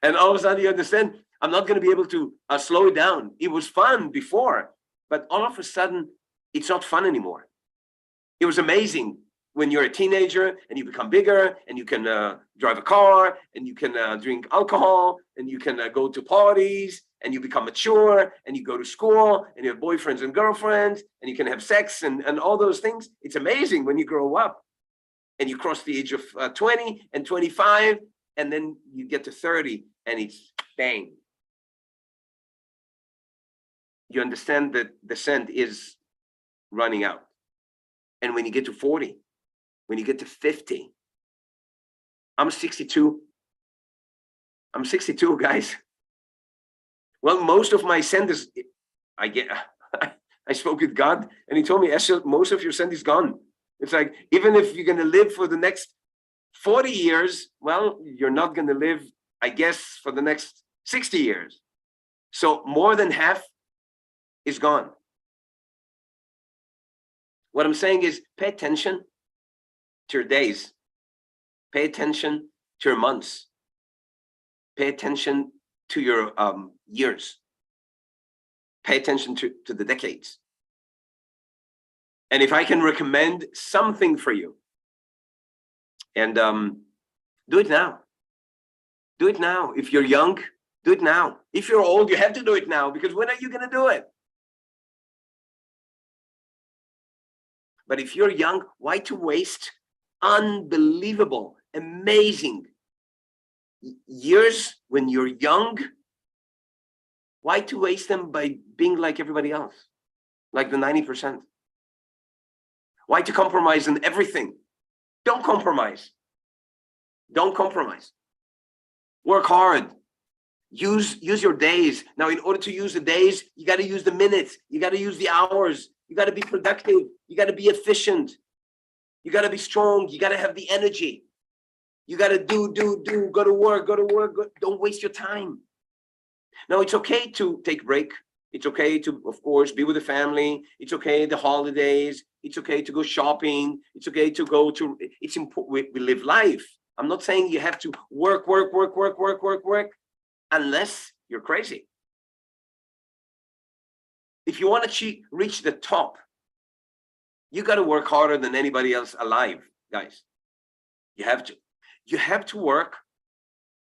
And all of a sudden you understand, I'm not going to be able to slow it down. It was fun before, but all of a sudden it's not fun anymore. It was amazing when you're a teenager and you become bigger and you can drive a car and you can drink alcohol and you can go to parties and you become mature and you go to school and you have boyfriends and girlfriends and you can have sex and all those things. It's amazing when you grow up and you cross the age of 20 and 25, and then you get to 30 and it's bang. You understand that the sand is running out. And when you get to 40, when you get to 50, I'm 62. I'm 62, guys. Well, most of my sand is, I get, I spoke with God, and he told me, Eshel, most of your sand is gone. It's like, even if you're going to live for the next 40 years, well, you're not going to live, I guess, for the next 60 years. So more than half is gone. What I'm saying is, pay attention to your days. Pay attention to your months. Pay attention to your years. Pay attention to the decades. And if I can recommend something for you, and do it now. Do it now. If you're young, do it now. If you're old, you have to do it now, because when are you going to do it? But if you're young, why to waste unbelievable, amazing years when you're young? Why to waste them by being like everybody else, like the 90%? Why to compromise on everything? Don't compromise. Don't compromise. Work hard. Use your days. Now, in order to use the days, you got to use the minutes. You got to use the hours. You got to be productive. You got to be efficient. You got to be strong. You got to have the energy. You got to do, go to work. Don't waste your time. Now, it's okay to take a break. It's okay to, of course, be with the family. It's okay the holidays. It's okay to go shopping. It's okay to go to, it's important. We live life. I'm not saying you have to work, unless you're crazy. If you want to reach the top, you got to work harder than anybody else alive, guys. You have to. You have to work,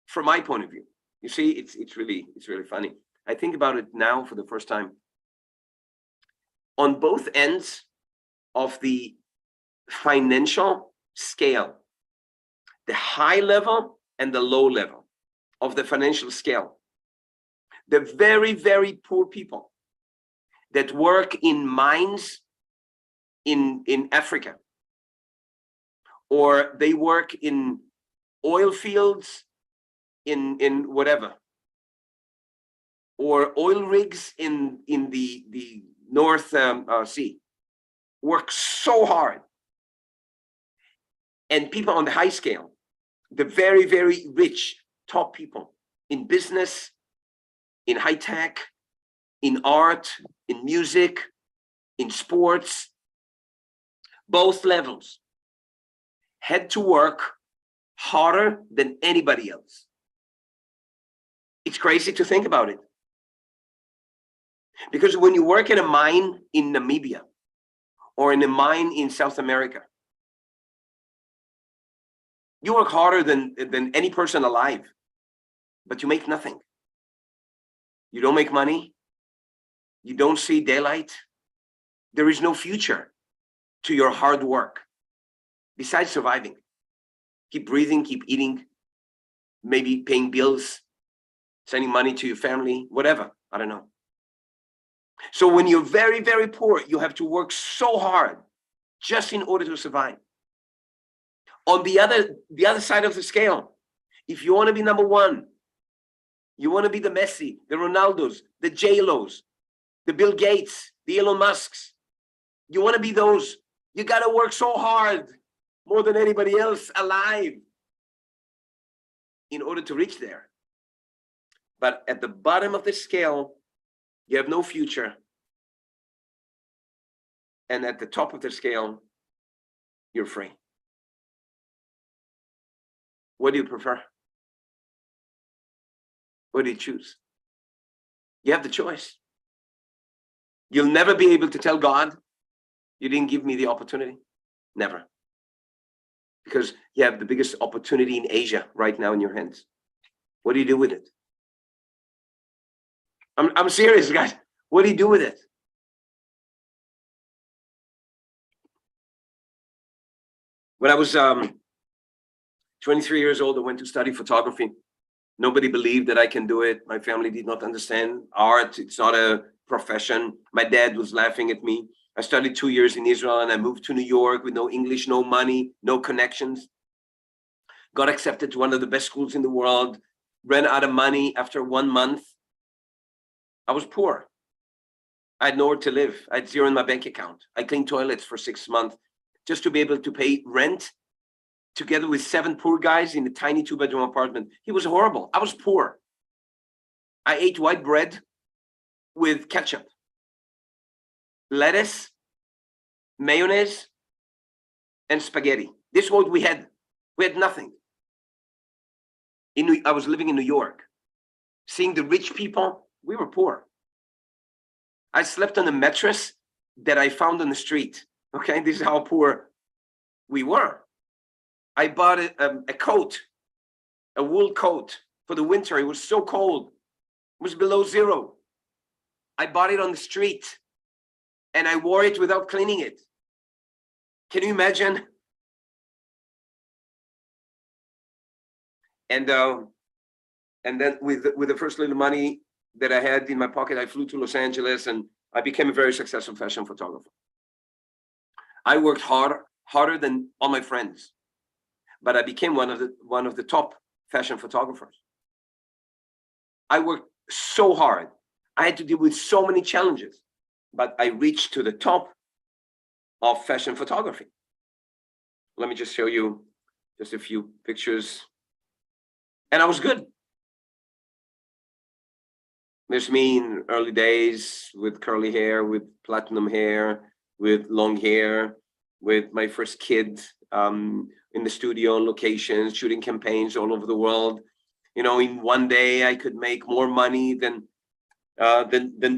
from my point of view. You see, it's really funny. I think about it now for the first time. On both ends of the financial scale, the high level and the low level of the financial scale, the very, very poor people that work in mines in Africa, or they work in oil fields in whatever, or oil rigs in the North Sea, work so hard. And people on the high scale, the very, very rich top people in business, in high tech, in art, in music, in sports, both levels had to work harder than anybody else. It's crazy to think about it. Because when you work in a mine in Namibia or in a mine in South America, you work harder than any person alive, but you make nothing. You don't make money. You don't see daylight. There is no future to your hard work besides surviving. Keep breathing, keep eating, maybe paying bills, sending money to your family, whatever, I don't know. So when you're very, very poor, you have to work so hard just in order to survive. On the other side of the scale, if you want to be number one, you want to be the Messi, the Ronaldos, the J-Los, the Bill Gates, the Elon Musks, you want to be those, you got to work so hard, more than anybody else alive, in order to reach there. But at the bottom of the scale, you have no future. And at the top of the scale, you're free. What do you prefer? What do you choose? You have the choice. You'll never be able to tell God, you didn't give me the opportunity. Never. Because you have the biggest opportunity in Asia right now in your hands. What do you do with it? I'm serious, guys. What do you do with it? When I was 23 years old, I went to study photography. Nobody believed that I can do it. My family did not understand art. It's not a profession. My dad was laughing at me. I studied 2 years in Israel and I moved to New York with no English, no money, no connections. Got accepted to one of the best schools in the world, ran out of money after 1 month. I was poor. I had nowhere to live. I had zero in my bank account. I cleaned toilets for 6 months just to be able to pay rent together with 7 poor guys in a tiny 2-bedroom apartment. It was horrible. I was poor. I ate white bread with ketchup, lettuce, mayonnaise, and spaghetti. This is what we had. We had nothing. I was living in New York. Seeing the rich people, we were poor. I slept on a mattress that I found on the street. Okay, this is how poor we were. I bought a coat, a wool coat for the winter. It was so cold. It was below zero. I bought it on the street and I wore it without cleaning it. Can you imagine? And then with the first little money that I had in my pocket, I flew to Los Angeles and I became a very successful fashion photographer. I worked harder than all my friends, but I became one of the top fashion photographers. I worked so hard. I had to deal with so many challenges, but I reached to the top of fashion photography. Let me just show you just a few pictures. And I was good. There's me in early days with curly hair, with platinum hair, with long hair, with my first kid in the studio on locations, shooting campaigns all over the world. You know, in one day I could make more money than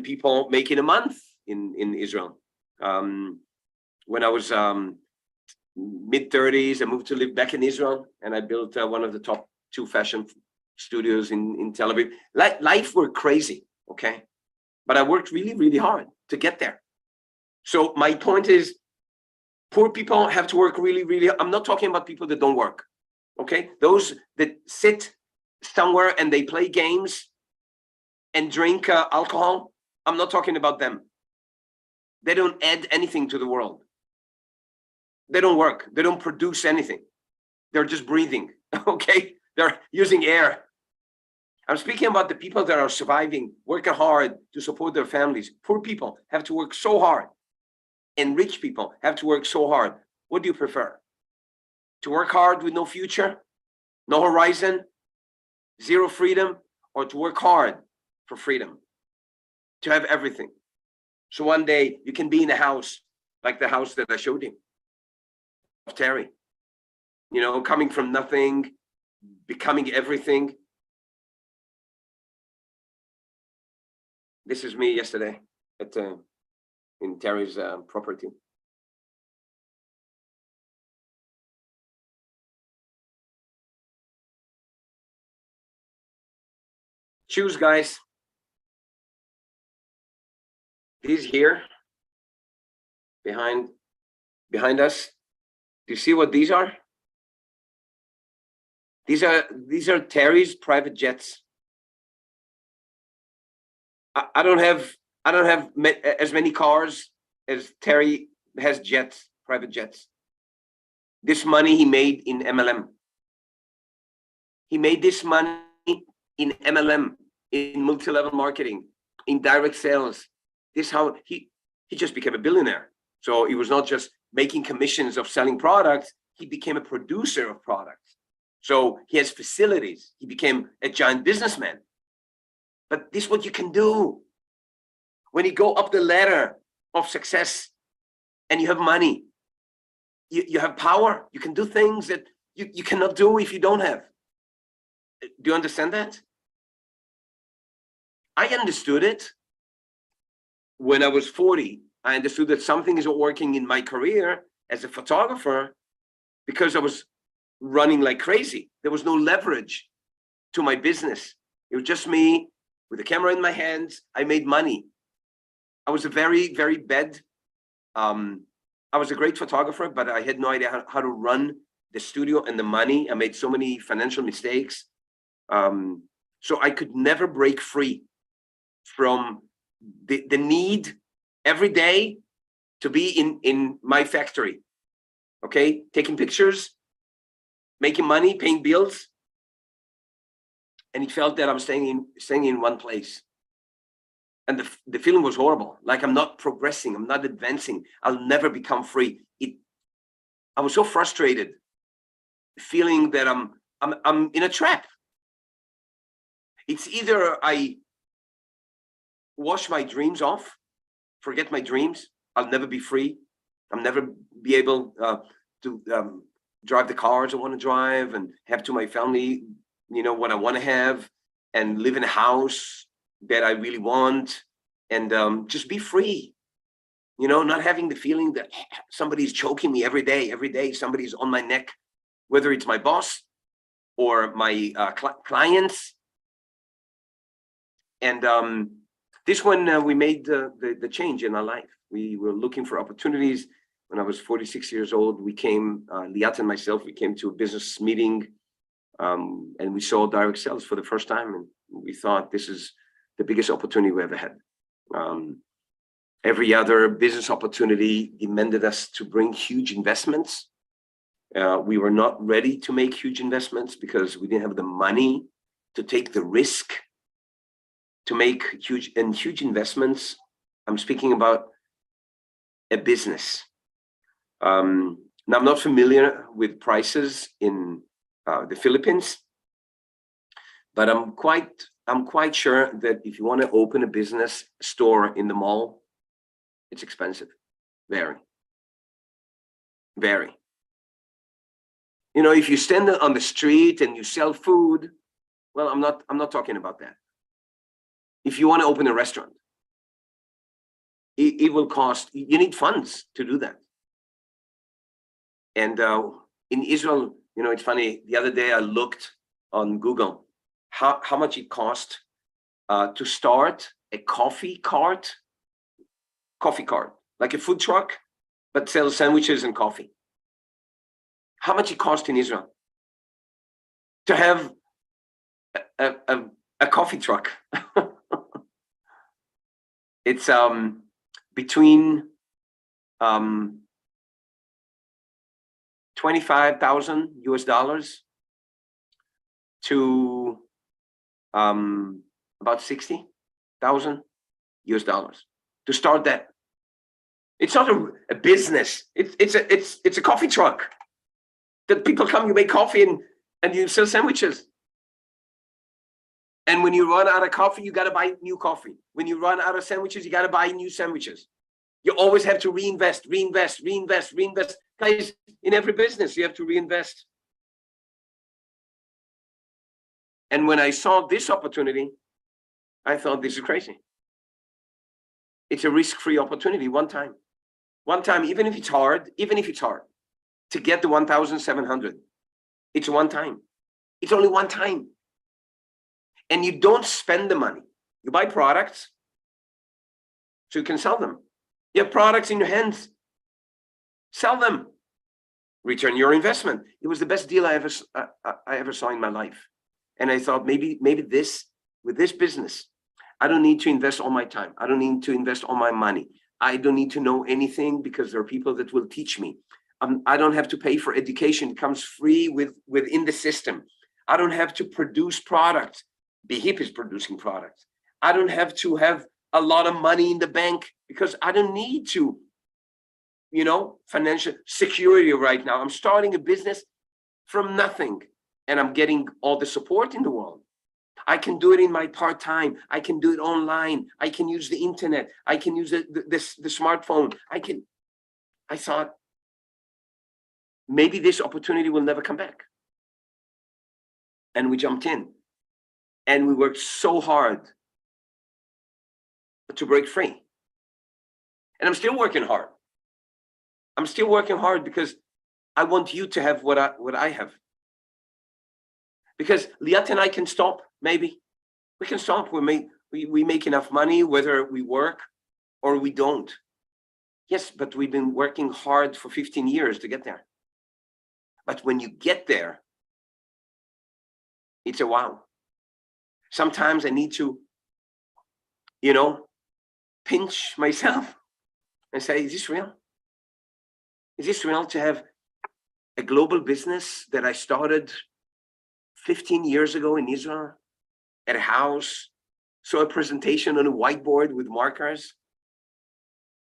people make in a month in Israel. When I was mid-30s, I moved to live back in Israel, and I built one of the top 2 fashion studios in Tel Aviv. Life worked crazy, okay? But I worked really, really hard to get there. So my point is, poor people have to work really, really. I'm not talking about people that don't work, okay? Those that sit somewhere and they play games and drink alcohol, I'm not talking about them. They don't add anything to the world. They don't work. They don't produce anything. They're just breathing, okay? They're using air. I'm speaking about the people that are surviving, working hard to support their families. Poor people have to work so hard, and rich people have to work so hard. What do you prefer? To work hard with no future, no horizon, zero freedom, or to work hard for freedom, to have everything? So one day you can be in a house like the house that I showed you of Terry, you know, coming from nothing, becoming everything. This is me yesterday at in Terry's property. Shoes, guys. These here behind us. Do you see what these are? These are Terry's private jets. I don't have as many cars as Terry has jets, private jets. This money he made in MLM. He made this money in MLM, in multi-level marketing, in direct sales. This is how he just became a billionaire. So he was not just making commissions of selling products, he became a producer of products. So he has facilities. He became a giant businessman. But this is what you can do. When you go up the ladder of success and you have money, you have power, you can do things that you cannot do if you don't have. Do you understand that? I understood it when I was 40. I understood that something isn't working in my career as a photographer because I was running like crazy. There was no leverage to my business. It was just me with the camera in my hands. I made money. I was a very, very bad. I was a great photographer, but I had no idea how to run the studio and the money. I made so many financial mistakes. So I could never break free from the need every day to be in my factory, okay? Taking pictures, making money, paying bills. And it felt that I'm staying in one place. And the feeling was horrible. Like I'm not progressing, I'm not advancing, I'll never become free. I was so frustrated, feeling that I'm in a trap. It's either I wash my dreams off, forget my dreams, I'll never be free. I'll never be able to drive the cars I want to drive and have to my family, what I want to have, and live in a house that I really want, and just be free. Not having the feeling that somebody's choking me every day, somebody's on my neck, whether it's my boss or my clients. And this one, we made the change in our life. We were looking for opportunities. When I was 46 years old, we came, Liat and myself, we came to a business meeting, and we saw direct sales for the first time. And we thought this is the biggest opportunity we ever had. Every other business opportunity demanded us to bring huge investments. We were not ready to make huge investments because we didn't have the money to take the risk to make huge investments. I'm speaking about a business. Now, I'm not familiar with prices in the Philippines, but I'm quite sure that if you want to open a business store in the mall, it's expensive, very. If you stand on the street and you sell food, well, I'm not talking about that. If you want to open a restaurant, it will cost, you need funds to do that. And in Israel, it's funny, the other day I looked on Google how much it cost to start a coffee cart, like a food truck, but sells sandwiches and coffee. How much it cost in Israel to have a coffee truck? It's between 25,000 US dollars to about 60,000 US dollars to start that. It's not a business. It's a coffee truck that people come, you make coffee and you sell sandwiches. And when you run out of coffee, you got to buy new coffee. When you run out of sandwiches, you got to buy new sandwiches. You always have to reinvest. Guys, in every business, you have to reinvest. And when I saw this opportunity, I thought, this is crazy. It's a risk-free opportunity, one time, even if it's hard, to get the 1,700. It's one time. It's only one time. And you don't spend the money. You buy products so you can sell them. You have products in your hands. Sell them. Return your investment. It was the best deal I ever saw in my life. And I thought maybe with this business, I don't need to invest all my time. I don't need to invest all my money. I don't need to know anything because there are people that will teach me. I don't have to pay for education. It comes free within the system. I don't have to produce products. BHIP is producing products. I don't have to have a lot of money in the bank because I don't need to, financial security right now. I'm starting a business from nothing and I'm getting all the support in the world. I can do it in my part-time. I can do it online. I can use the internet. I can use the smartphone. I thought maybe this opportunity will never come back. And we jumped in. And we worked so hard to break free. And I'm still working hard. I'm still working hard because I want you to have what I have. Because Liat and I can stop, maybe. We can stop. We make enough money, whether we work or we don't. Yes, but we've been working hard for 15 years to get there. But when you get there, it's a wow. Sometimes I need to, pinch myself and say, is this real? Is this real to have a global business that I started 15 years ago in Israel, at a house saw a presentation on a whiteboard with markers.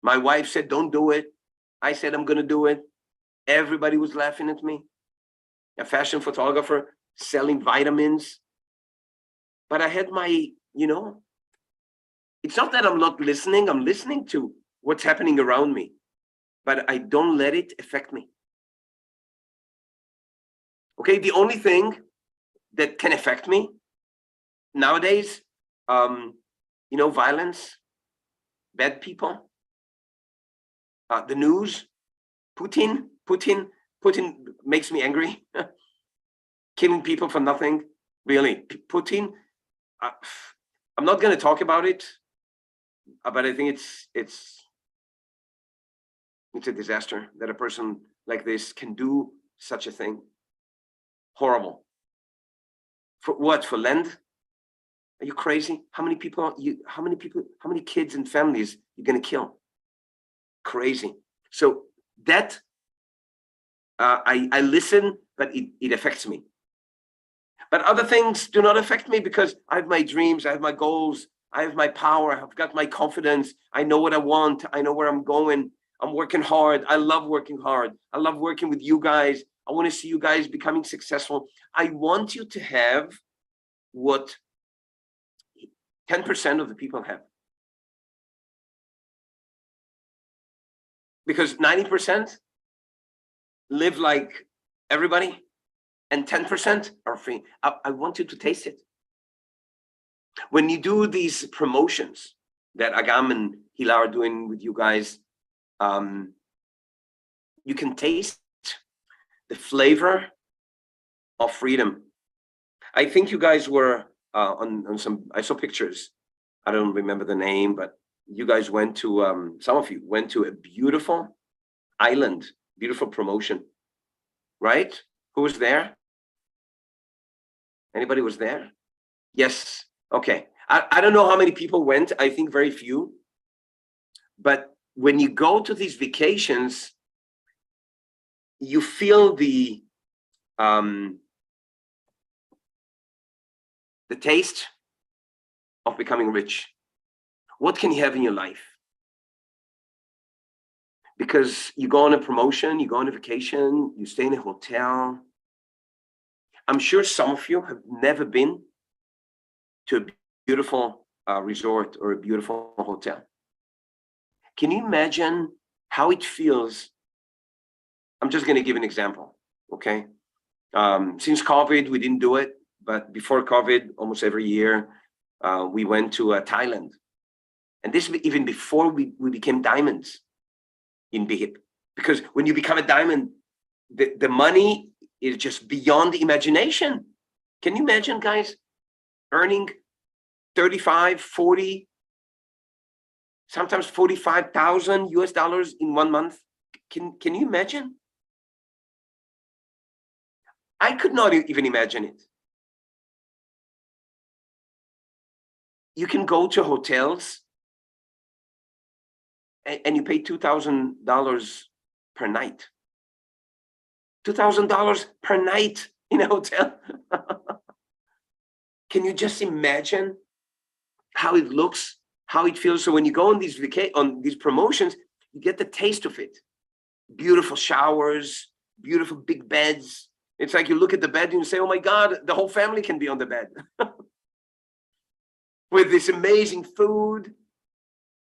My wife said, don't do it. I said, I'm going to do it. Everybody was laughing at me. A fashion photographer selling vitamins. But I had my, it's not that I'm not listening. I'm listening to what's happening around me, but I don't let it affect me. Okay, the only thing that can affect me nowadays, violence, bad people, the news, Putin makes me angry. Killing people for nothing, really. Putin, I'm not going to talk about it, but I think it's a disaster that a person like this can do such a thing. Horrible. For what? For land? Are you crazy? How many kids and families you're going to kill? Crazy. So that I listen, but it affects me. But other things do not affect me because I have my dreams, I have my goals, I have my power, I've got my confidence, I know what I want, I know where I'm going, I'm working hard, I love working hard, I love working with you guys, I want to see you guys becoming successful. I want you to have what 10% of the people have. Because 90% live like everybody and 10% are free. I want you to taste it. When you do these promotions that Agam and Hila are doing with you guys, you can taste the flavor of freedom. I think you guys were on some, I saw pictures. I don't remember the name, but you guys went to, some of you went to a beautiful island, beautiful promotion, right? Who was there? Anybody was there? Yes. Okay. I don't know how many people went. I think very few. But when you go to these vacations, you feel the taste of becoming rich. What can you have in your life? Because you go on a promotion, you go on a vacation, you stay in a hotel. I'm sure some of you have never been to a beautiful resort or a beautiful hotel. Can you imagine how it feels? I'm just going to give an example, okay? Since COVID, we didn't do it, but before COVID, almost every year, we went to Thailand. And this even before we became diamonds in Bihip. Because when you become a diamond, the money is just beyond the imagination. Can you imagine, guys, earning 35, 40, sometimes 45,000 US dollars in 1 month? Can you imagine? I could not even imagine it. You can go to hotels and you pay $2,000 per night. $2,000 per night in a hotel. Can you just imagine how it looks, how it feels? So when you go on these promotions, you get the taste of it. Beautiful showers, beautiful big beds. It's like you look at the bed and you say, oh my God, the whole family can be on the bed. With this amazing food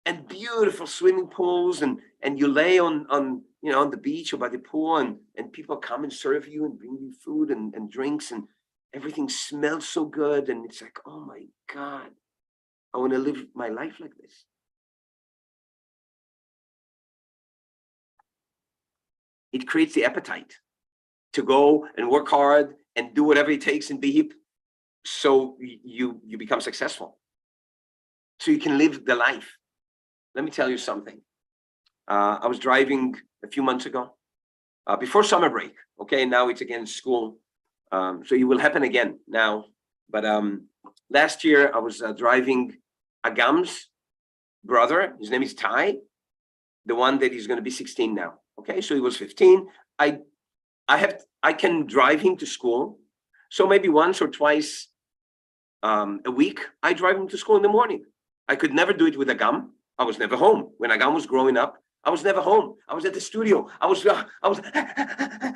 and beautiful swimming pools, and you lay on the beach or by the pool, and people come and serve you and bring you food and drinks, and everything smells so good, and it's like, oh my God, I want to live my life like this. It creates the appetite to go and work hard and do whatever it takes in Bihip, so you become successful, so you can live the life. Let me tell you something. I was driving a few months ago, before summer break. Okay, now it's again school, so it will happen again now. But last year I was driving Agam's brother. His name is Ty, the one that is going to be 16 now. Okay, so he was 15. I can drive him to school, so maybe once or twice a week, I drive him to school in the morning. I could never do it with Agam. I was never home. When Agam was growing up, I was never home. I was at the studio. I was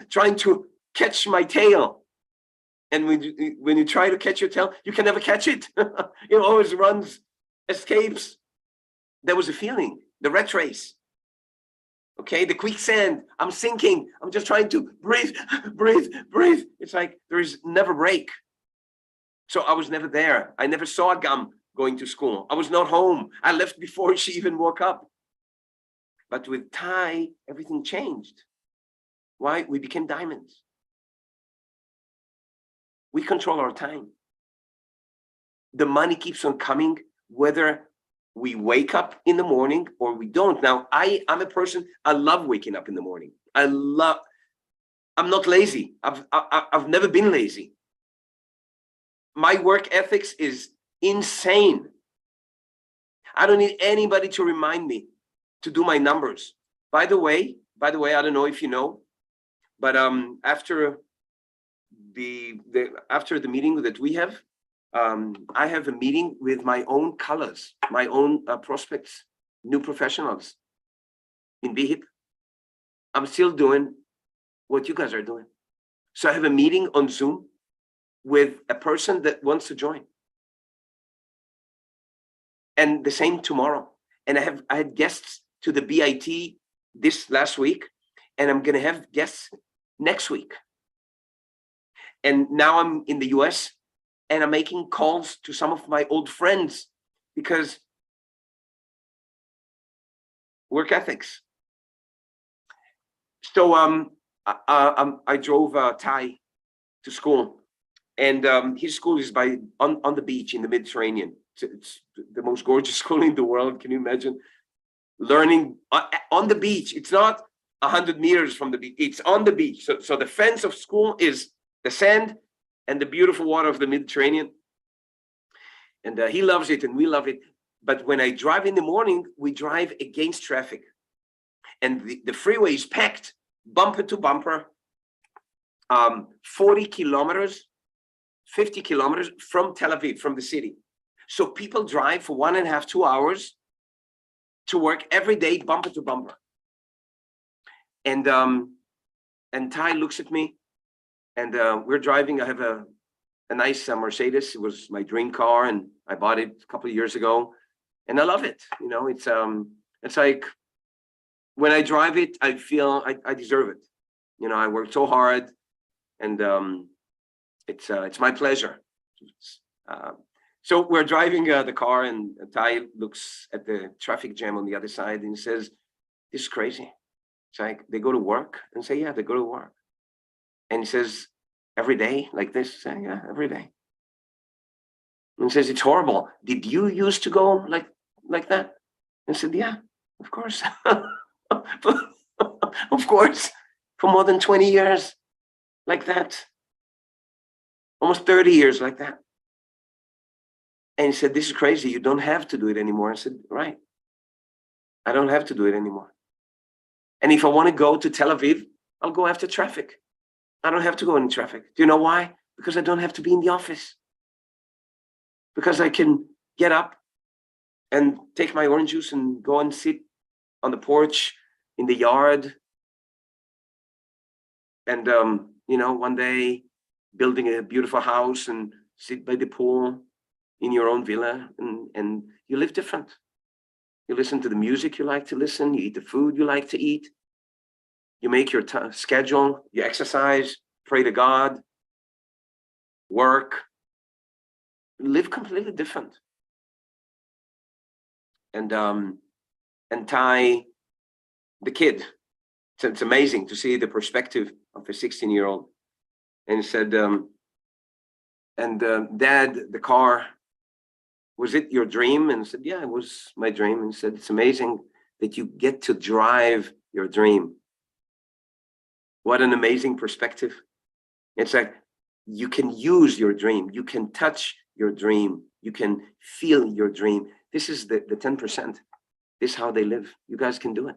trying to catch my tail. And when you try to catch your tail, you can never catch it. It always runs, escapes. There was a feeling, the rat race. Okay, the quicksand. I'm sinking. I'm just trying to breathe, breathe, breathe. It's like there is never break. So I was never there. I never saw Agam going to school. I was not home. I left before she even woke up. But with Ty, everything changed. Why? We became diamonds. We control our time. The money keeps on coming, whether we wake up in the morning or we don't. Now, I'm a person, I love waking up in the morning. I'm not lazy. I've never been lazy. My work ethics is insane. I don't need anybody to remind me to do my numbers. By the way, I don't know if you know, but after the meeting that we have, I have a meeting with my own colors, my own prospects, new professionals in BHIP. I'm still doing what you guys are doing. So I have a meeting on Zoom with a person that wants to join. And the same tomorrow. And I had guests to the BIT this last week, and I'm gonna have guests next week. And now I'm in the US, and I'm making calls to some of my old friends because work ethics. So I drove Ty to school, and his school is on the beach in the Mediterranean. It's the most gorgeous school in the world. Can you imagine learning on the beach? It's not 100 meters from the beach. It's on the beach. So the fence of school is the sand and the beautiful water of the Mediterranean. And he loves it and we love it. But when I drive in the morning, we drive against traffic. And the freeway is packed, bumper to bumper, 40 kilometers, 50 kilometers from Tel Aviv, from the city. So people drive for 1.5, 2 hours to work every day, bumper to bumper. And Ty looks at me, and we're driving. I have a nice Mercedes. It was my dream car, and I bought it a couple of years ago, and I love it. You know, it's like when I drive it, I feel I deserve it. You know, I worked so hard, and it's my pleasure. So we're driving the car, and Ty looks at the traffic jam on the other side and says, "This is crazy." It's like they go to work and say, "Yeah, they go to work." And he says, "Every day like this?" I say, "Yeah, every day." And he says, "It's horrible. Did you used to go like that?" And I said, "Yeah, of course." Of course, for more than 20 years like that. Almost 30 years like that. And he said, "This is crazy. You don't have to do it anymore." I said, "Right. I don't have to do it anymore. And if I want to go to Tel Aviv, I'll go after traffic. I don't have to go in traffic. Do you know why? Because I don't have to be in the office. Because I can get up and take my orange juice and go and sit on the porch in the yard. And, you know, one day building a beautiful house and sit by the pool in your own villa, and you live different. You listen to the music you like to listen, you eat the food you like to eat, you make your schedule, you exercise, pray to God, work, live completely different. And Ty, the kid, it's amazing to see the perspective of a 16-year-old. And he said, "Dad, the car, was it your dream?" And I said, "Yeah, it was my dream." And he said, "It's amazing that you get to drive your dream." What an amazing perspective. It's like you can use your dream, you can touch your dream, you can feel your dream. This is the 10%. This is how they live. You guys can do it.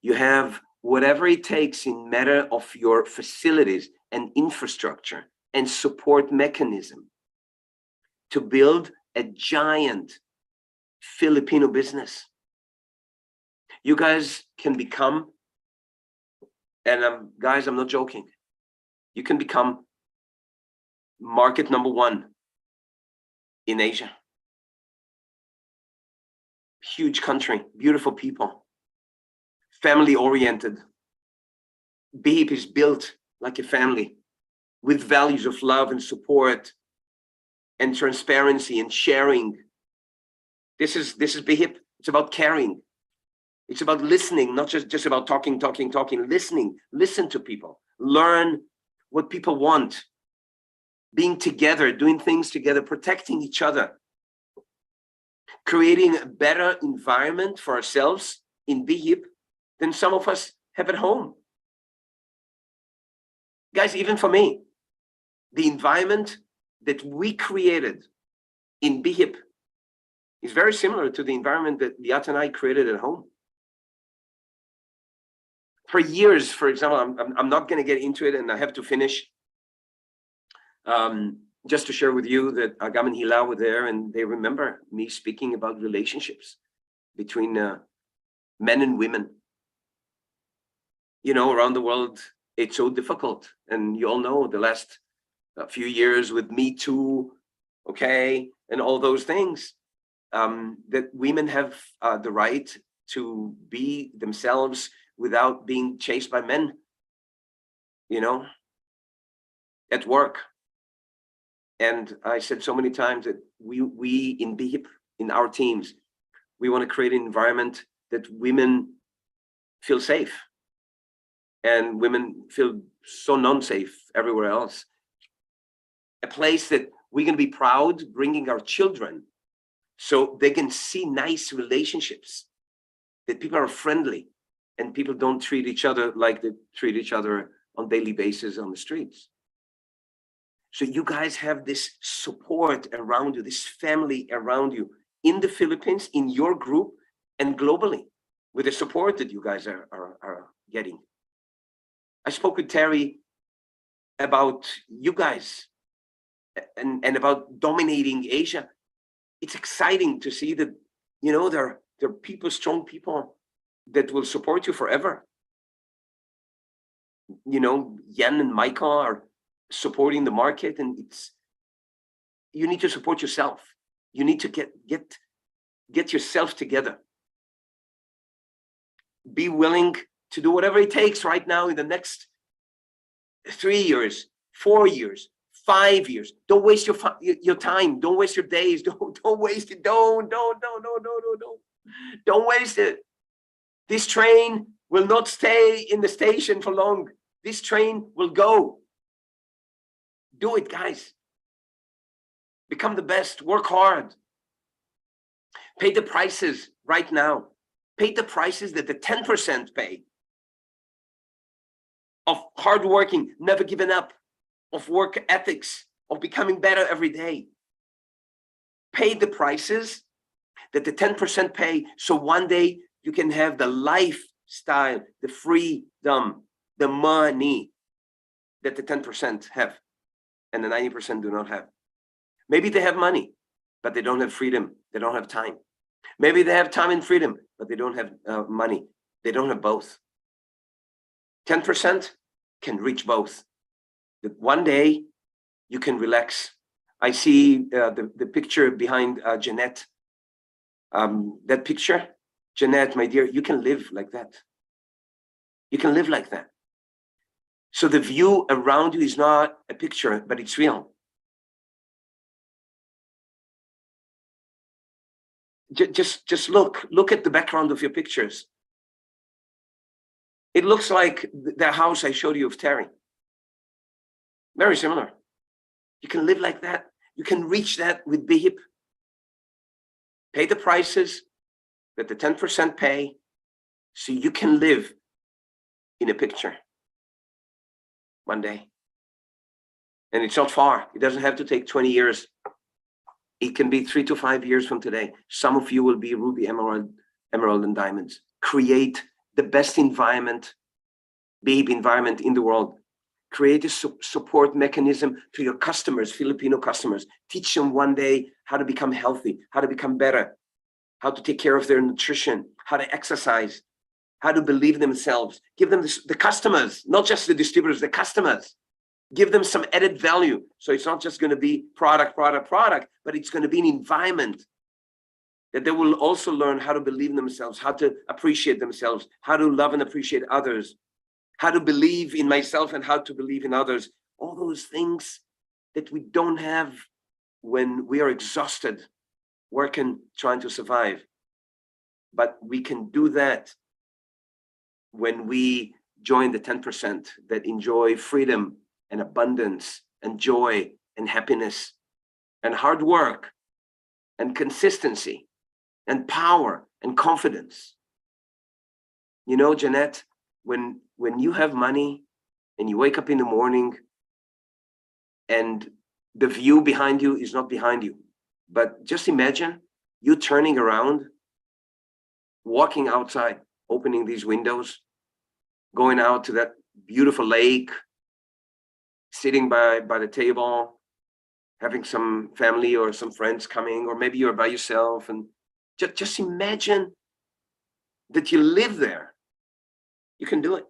You have whatever it takes in matter of your facilities and infrastructure and support mechanism to build a giant Filipino business. You guys can become, and guys, I'm not joking, you can become market number 1 in Asia. Huge country, beautiful people, family oriented. BHIP is built like a family with values of love and support and transparency and sharing. This is BHIP. It's about caring. It's about listening, not just about talking, listening. Listen to people, learn what people want, being together, doing things together, protecting each other, creating a better environment for ourselves in BHIP than some of us have at home. Guys, even for me, the environment that we created in BHIP is very similar to the environment that Liat and I created at home. For years, for example, I'm not going to get into it, and I have to finish. Just to share with you that Agam and Hila were there, and they remember me speaking about relationships between men and women. You know, around the world, it's so difficult. And you all know the last few years with Me Too, okay, and all those things, that women have the right to be themselves without being chased by men, you know, at work. And I said so many times that we in BHIP, in our teams, we want to create an environment that women feel safe and women feel so non-safe everywhere else. A place that we're going to be proud bringing our children so they can see nice relationships, that people are friendly and people don't treat each other like they treat each other on daily basis on the streets. So you guys have this support around you, this family around you in the Philippines, in your group, and globally with the support that you guys are getting. I spoke with Terry about you guys and about dominating Asia. It's exciting to see that, you know, there are people, strong people that will support you forever. You know, Yen and Michael are supporting the market, and you need to support yourself. You need to get yourself together. Be willing to do whatever it takes right now in the next 3 years, 4 years, 5 years. Don't waste your time. Don't waste your days. Don't waste it. Don't waste it. This train will not stay in the station for long. This train will go. Do it, guys. Become the best. Work hard. Pay the prices right now. Pay the prices that the 10% pay. Of hard working, never giving up, of work ethics, of becoming better every day. Pay the prices that the 10% pay, so one day you can have the lifestyle, the freedom, the money that the 10% have and the 90% do not have. Maybe they have money, but they don't have freedom. They don't have time. Maybe they have time and freedom, but they don't have money. They don't have both. 10% can reach both. That one day you can relax. I see the picture behind Jeanette. That picture, Jeanette, my dear, you can live like that. You can live like that. So the view around you is not a picture, but it's real. Just look at the background of your pictures. It looks like the house I showed you of Terry. Very similar. You can live like that. You can reach that with BHIP. Pay the prices that the 10% pay so you can live in a picture one day. And it's not far. It doesn't have to take 20 years. It can be 3 to 5 years from today. Some of you will be ruby, emerald, and diamonds. Create the best environment, BHIP environment in the world. Create a support mechanism to your customers, Filipino customers. Teach them one day how to become healthy, how to become better, how to take care of their nutrition, how to exercise, how to believe in themselves. Give them the customers, not just the distributors, the customers. Give them some added value. So it's not just going to be product, but it's going to be an environment that they will also learn how to believe in themselves, how to appreciate themselves, how to love and appreciate others, how to believe in myself and how to believe in others. All those things that we don't have when we are exhausted, working, trying to survive. But we can do that when we join the 10% that enjoy freedom and abundance and joy and happiness and hard work and consistency and power and confidence. You know, Jeanette, when you have money and you wake up in the morning and the view behind you is not behind you, but just imagine you turning around, walking outside, opening these windows, going out to that beautiful lake, sitting by the table, having some family or some friends coming, or maybe you're by yourself, and just imagine that you live there. You can do it.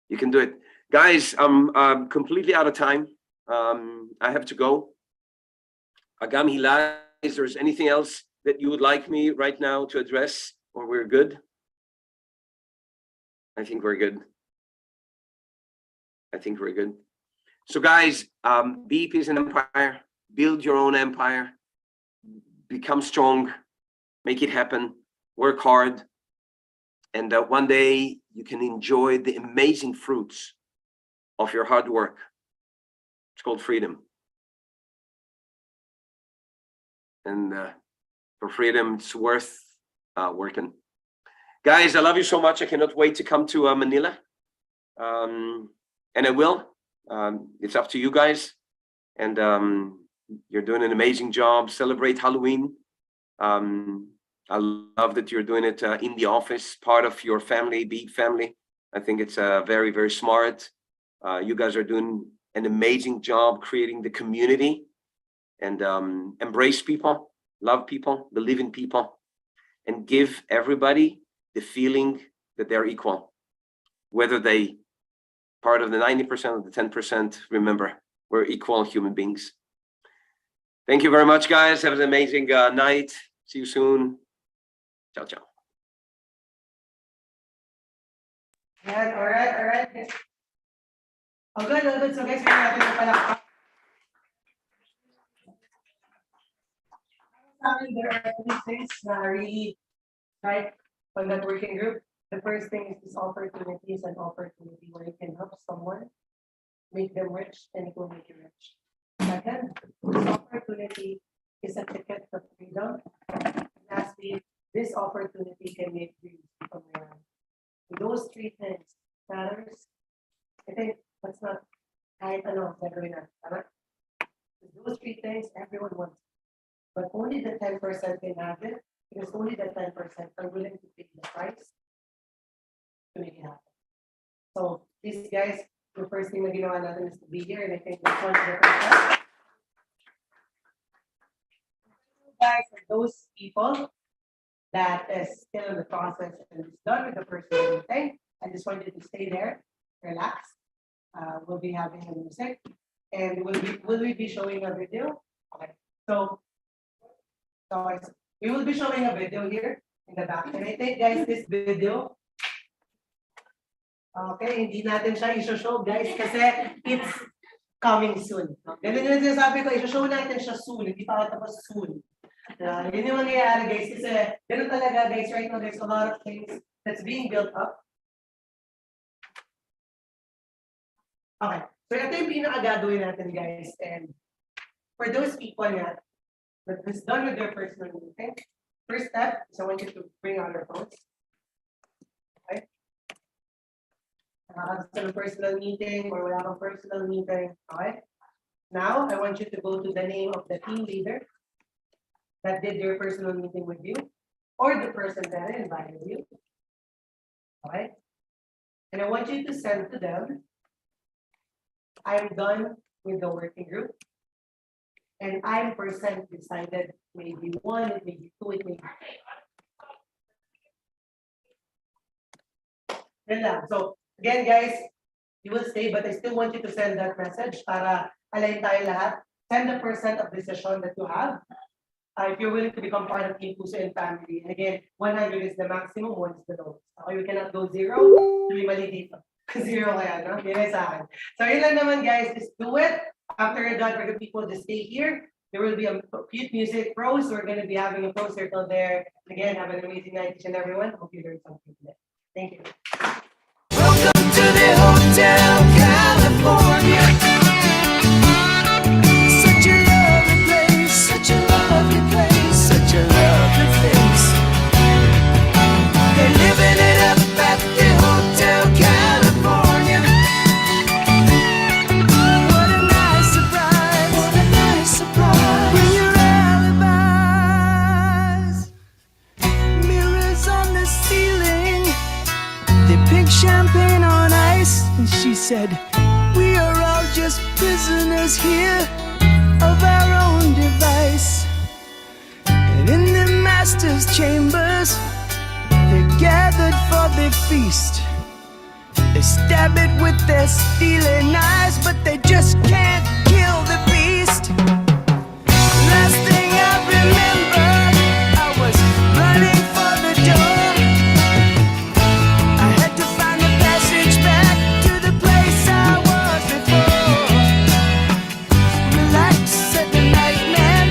You can do it. Guys, I'm completely out of time. I have to go. Agam Hilal, is there anything else that you would like me right now to address, or we're good? I think we're good. I think we're good. So guys, be peace and empire, build your own empire, become strong, make it happen, work hard, and one day you can enjoy the amazing fruits of your hard work. It's called freedom. And for freedom, it's worth working. Guys, I love you so much. I cannot wait to come to Manila. And I will. It's up to you guys. And you're doing an amazing job. Celebrate Halloween. I love that you're doing it in the office, part of your family, big family. I think it's very, very smart. You guys are doing an amazing job creating the community and embrace people, love people, believe in people, and give everybody the feeling that they're equal, whether they part of the 90% or the 10%. Remember, we're equal human beings. Thank you very much, guys. Have an amazing night. See you soon. Ciao, ciao. All right. All good. So guys, we're natin yung palakpak. There are three things that are really right on that working group. The first thing is this opportunity is an opportunity where you can help someone, make them rich, and it will make you rich. Second, this opportunity is a ticket to freedom. Lastly, this opportunity can make dreams become reality. Those three things matters. I think that's not kahit ano gagawin natin. Those three things everyone wants, but only the 10% can have it. Because only the 10% are willing to pay the price to make it happen. So these guys, the first thing na ginawa natin is to be here, and I think that's one of the first guys are those people that is still in the process and is done with the first thing. I just want you to stay there, relax. We'll be having the music, and will we be showing a video? Okay. So we will be showing a video here in the back. And I think, guys, this video, okay, hindi natin siya i-show, guys, kasi it's coming soon. Ganun yung sinasabi ko, i-show natin siya soon, hindi pa tapos soon. Yun yung mangyayari, guys, kasi ganun talaga, guys, right now, there's a lot of things that's being built up. Okay, so ito yung pinaka-gagawin natin, guys, and for those people that is done with their personal meeting, first step is I want you to bring out your phones. Okay? Some personal meeting or wala kang personal meeting. Okay? Now, I want you to go to the name of the team leader that did your personal meeting with you, or the person that invited you. Okay? And I want you to send to them I'm done with the working group. And I percent decided maybe one, it may be two, it may be three. Yun lang. So, again, guys, you will stay, but I still want you to send that message para align tayo lahat. Send the percent of decision that you have. If you're willing to become part of Team Puso and family. And again, 100 is the maximum, 1 is the lowest. Okay, we cannot go zero. Hindi mali dito. Zero kaya, no? Yun ay sa akin. So, yun lang naman, guys. Just do it. After you're done, for the people to stay here. There will be a cute music pros. We're going to be having a pro circle there. Again, have an amazing night, each and everyone. Hope you learned something today. Thank you. Welcome to the Hotel California. Such a lovely place, such a lovely place, such a lovely face. They're living it up at the Hotel California. What a nice surprise, what a nice surprise. Bring your alibis. Mirrors on the ceiling. They picked champagne on ice, and she said, we are all just prisoners here of our own device. And in the master's chambers, they're gathered for the feast. They stab it with their steely knives, but they just can't kill the beast. Last thing I remember, I was running for the door. I had to find the passage back to the place I was before. Relax, said the night man,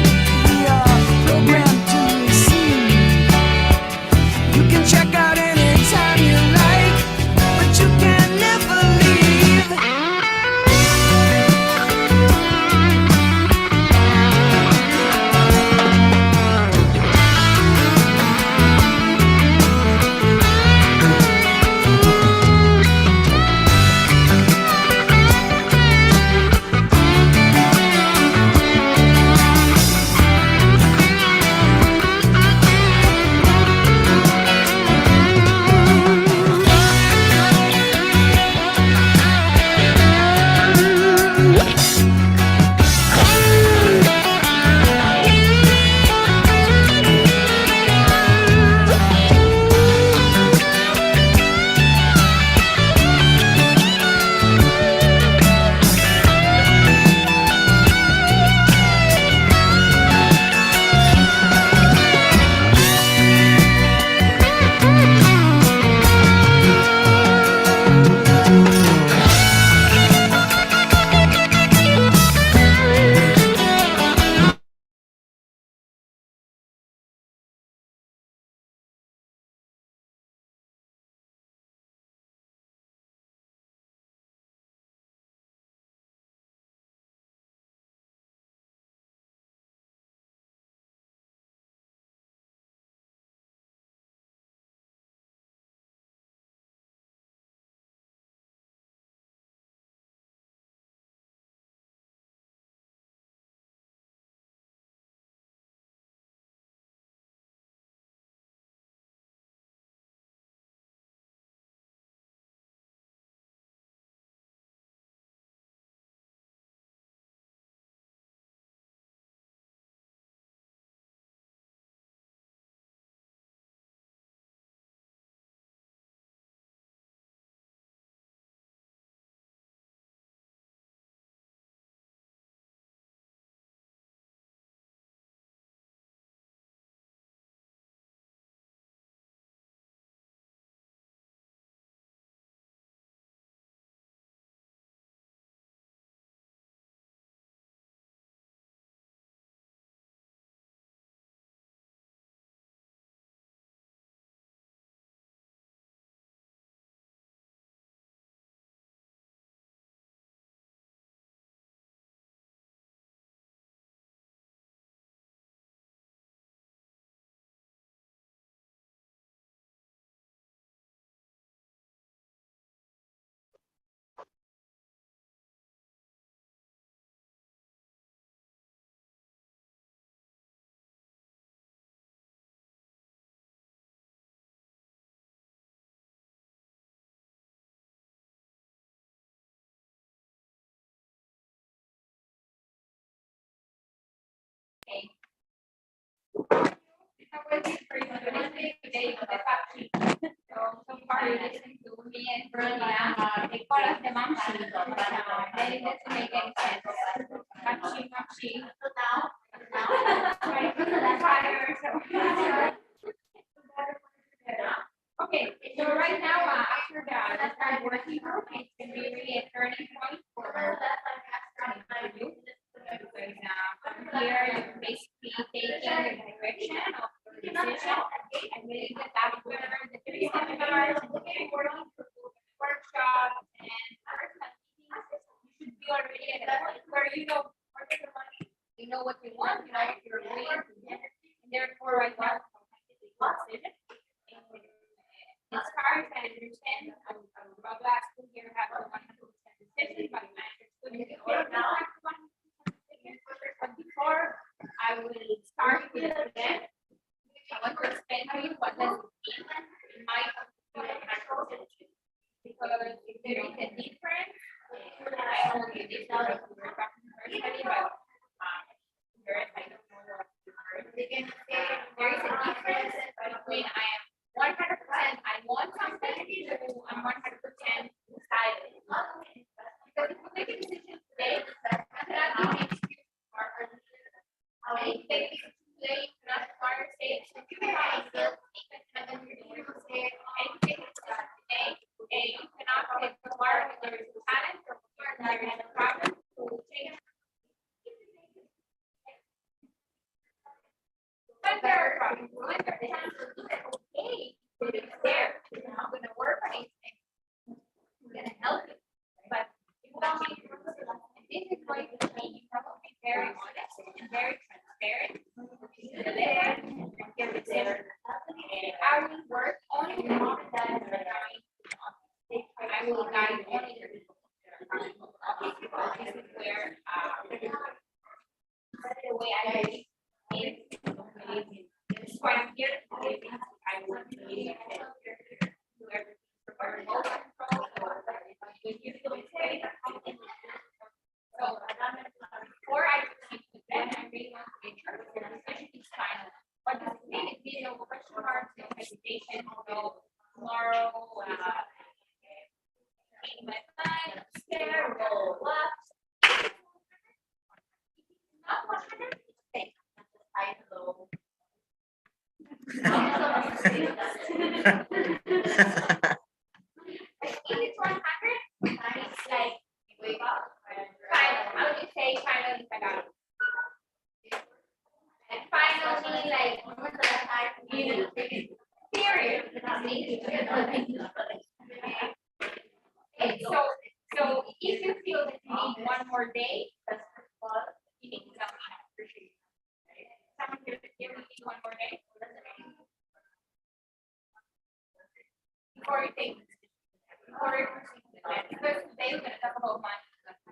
we are programmed to receive. You can check out anytime you like, but you can never leave. So far, you listen to me and Brunia. They call us the mamshi. They didn't make any sense. Mamshi. Okay, so right now, after the start working group, it's going to be really a turning point for you. Here, you're basically taking the direction of the decision. I believe that after the 3 seminars, workshops, and personal meetings, you should be already at a point where you know what you want, you know what you're doing, and therefore, right now, decision. As far as I understand, I would love last school year have a 100% decision, but I understood it or now. But before I will start with them, I want to explain to you what does it mean in my opinion, because if there is a difference, I know you did not personally, but I don't know what there is a difference between I am 100% I want something to I'm 100% decided. Because if you make a decision today, that cannot be an excuse for take it today, you cannot acquire stage, and you cannot feel and you take it today, and you cannot get tomorrow when there is a challenge or when there is a problem to change. When there are problems, when there are challenges, okay, it's there. It's not going to work on anything. It's going to help you. But you want to change your decision. And this is going to mean you have to be very honest and very transparent. Your decision. And I will work only with the that I will guide only your decision. This is where the way I believe is. That's why I'm here today. I will be so before I proceed with that, I really want to make sure that the decision is final. What does it mean? It means no question marks, no hesitation, no tomorrow, in my mind, stare, roll up. Not 100%. I know. If it's 100, it's like wake up. Final. How do you say final in Tagalog? And final means like period. Okay, so if you feel that you need one more day, you need to appreciate. Someone here we need one more day. Before you take because today we're going to talk about money,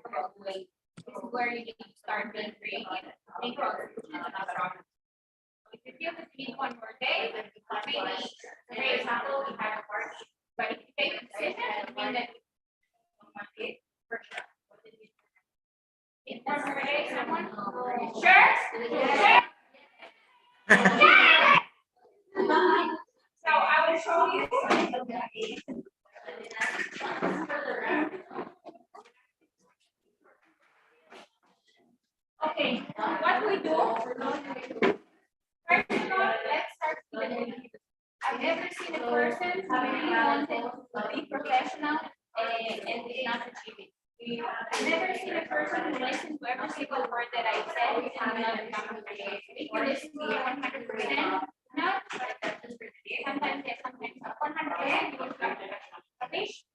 about weight. This is where you need to start being creative. Think about another option. If you feel that you need one more day, maybe, for example, we have a party. But if you take a decision, it means that for sure. In one more day, someone? Sure? Sure? So I will show you. Okay, what we do, first of all, let's start with the beginning. I've never seen a person who really wanted to be professional and did not achieve it. I've never seen a person who listened to every single word that I said and not accomplish. If you listen to me 100%, no, sometimes yes, sometimes not. 100% you will start professional.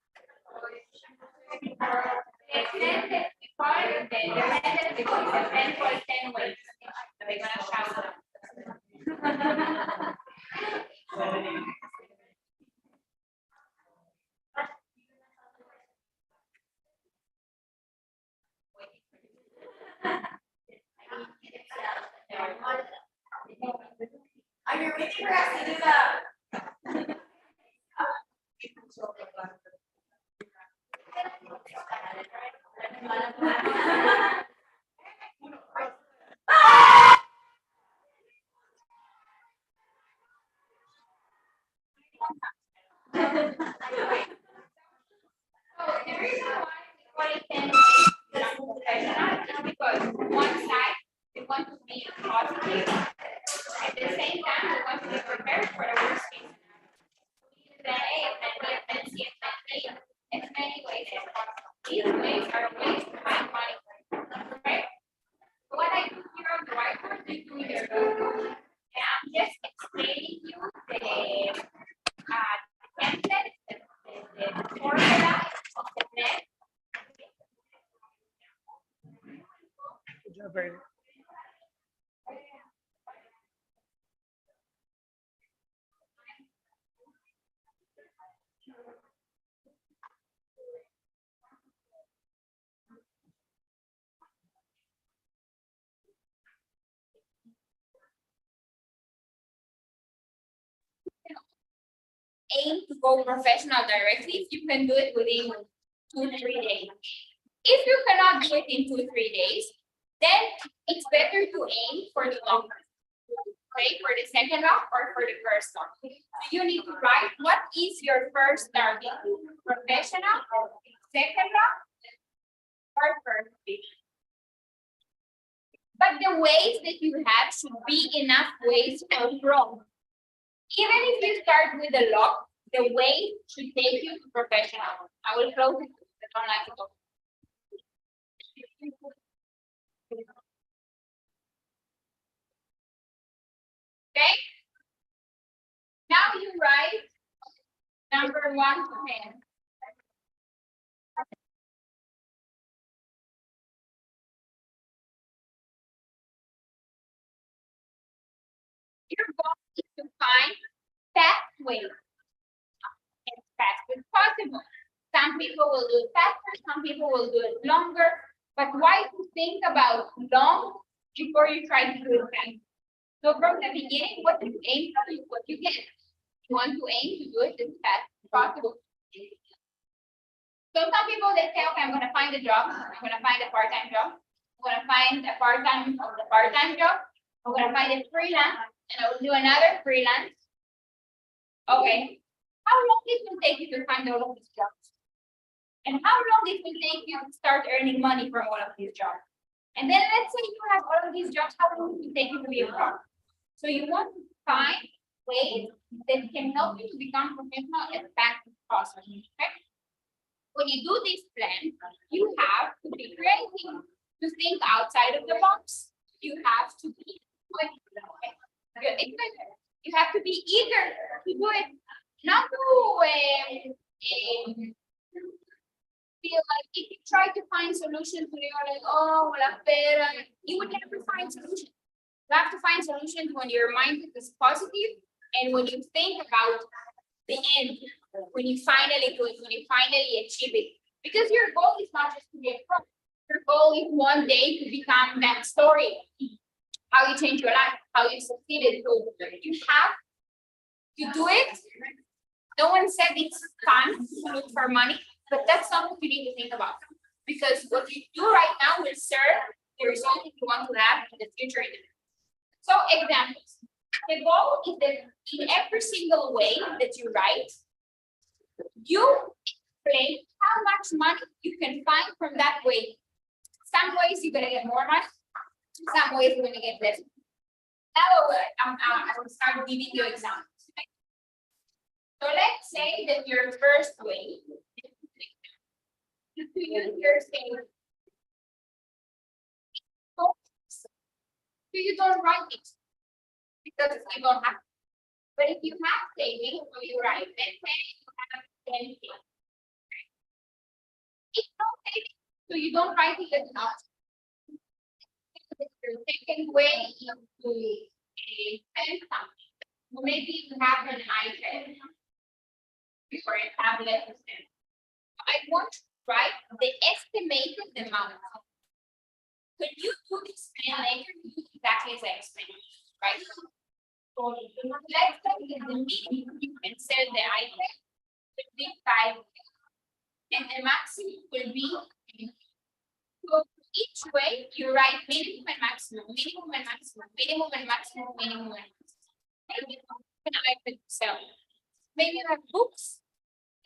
The extended part, the extended because the 10 for 10 ways. They're gonna shout out. Are you waiting for us to do that? So the reason why we call it 10 professional is because one side we want to be positive, at the same time we want to be prepared for the worst case scenario. Plan A, plan B, plan C, and plan D in as many ways as possible. These ways are ways to find money. Okay? What I do here on the whiteboard is doing the and I'm just explaining you the template, the formula of the plan. Good job, Brady. Aim to go professional directly, you can do it within 2-3 days. If you cannot do it in 2-3 days, then it's better to aim for the longer. Okay, for the second lock or for the first lock. So you need to write what is your first target, professional, second lock, or first pitch. But the ways that you have should be enough ways for pro. Even if you start with a lock, the way should take you to professional. I will close it. I don't like it. Okay. Now you write number 1 to 10. Your goal is to find fast ways as fast as possible. Some people will do it faster, some people will do it longer, but why to think about long before you try to do it fast? So from the beginning, what you aim for is what you get. You want to aim to do it as fast as possible. So some people they say, okay, I'm gonna find a job, I'm gonna find a part-time job, I'm gonna find a part-time of the part-time job, I'm gonna find a freelance, and I will do another freelance. Okay, how long it will take you to find all of these jobs? And how long it will take you to start earning money from all of these jobs? And then let's say you have all of these jobs, how long it will take you to be a pro? So you want to find ways that can help you to become professional as fast as possible. Okay? When you do this plan, you have to be creative, to think outside of the box. You have to be you have to be eager to do it, not to feel like if you try to find solutions, you're like, oh, la pera, you would never find solutions. You have to find solutions when your mindset is positive and when you think about the end, when you finally do it, when you finally achieve it. Because your goal is not just to get pro. Your goal is one day to become that story. How you change your life, how you succeeded. So you have to do it. No one said it's fun to look for money, but that's not what you need to think about. Because what you do right now will serve the result that you want to have in the future. So examples. The goal is that in every single way that you write, you explain how much money you can find from that way. Some ways you're gonna get more money, some ways you're gonna get less. Now I will start giving you examples. So let's say that your first way is to use your savings. So you don't write it because you don't have. But if you have savings, so you write, let's say you have 10K. It's no savings, so you don't write it as not. Your second way is to spend something. Maybe you have an iPad or a tablet to spend. I want to write the estimated amount. When you do explain later, you do exactly as I explained, right? So let's say in the meeting, you can sell the iPad will be 5, and the maximum will be. So each way you write minimum and maximum, minimum and maximum, minimum and maximum, minimum and maximum. And I could sell. maybe you have books,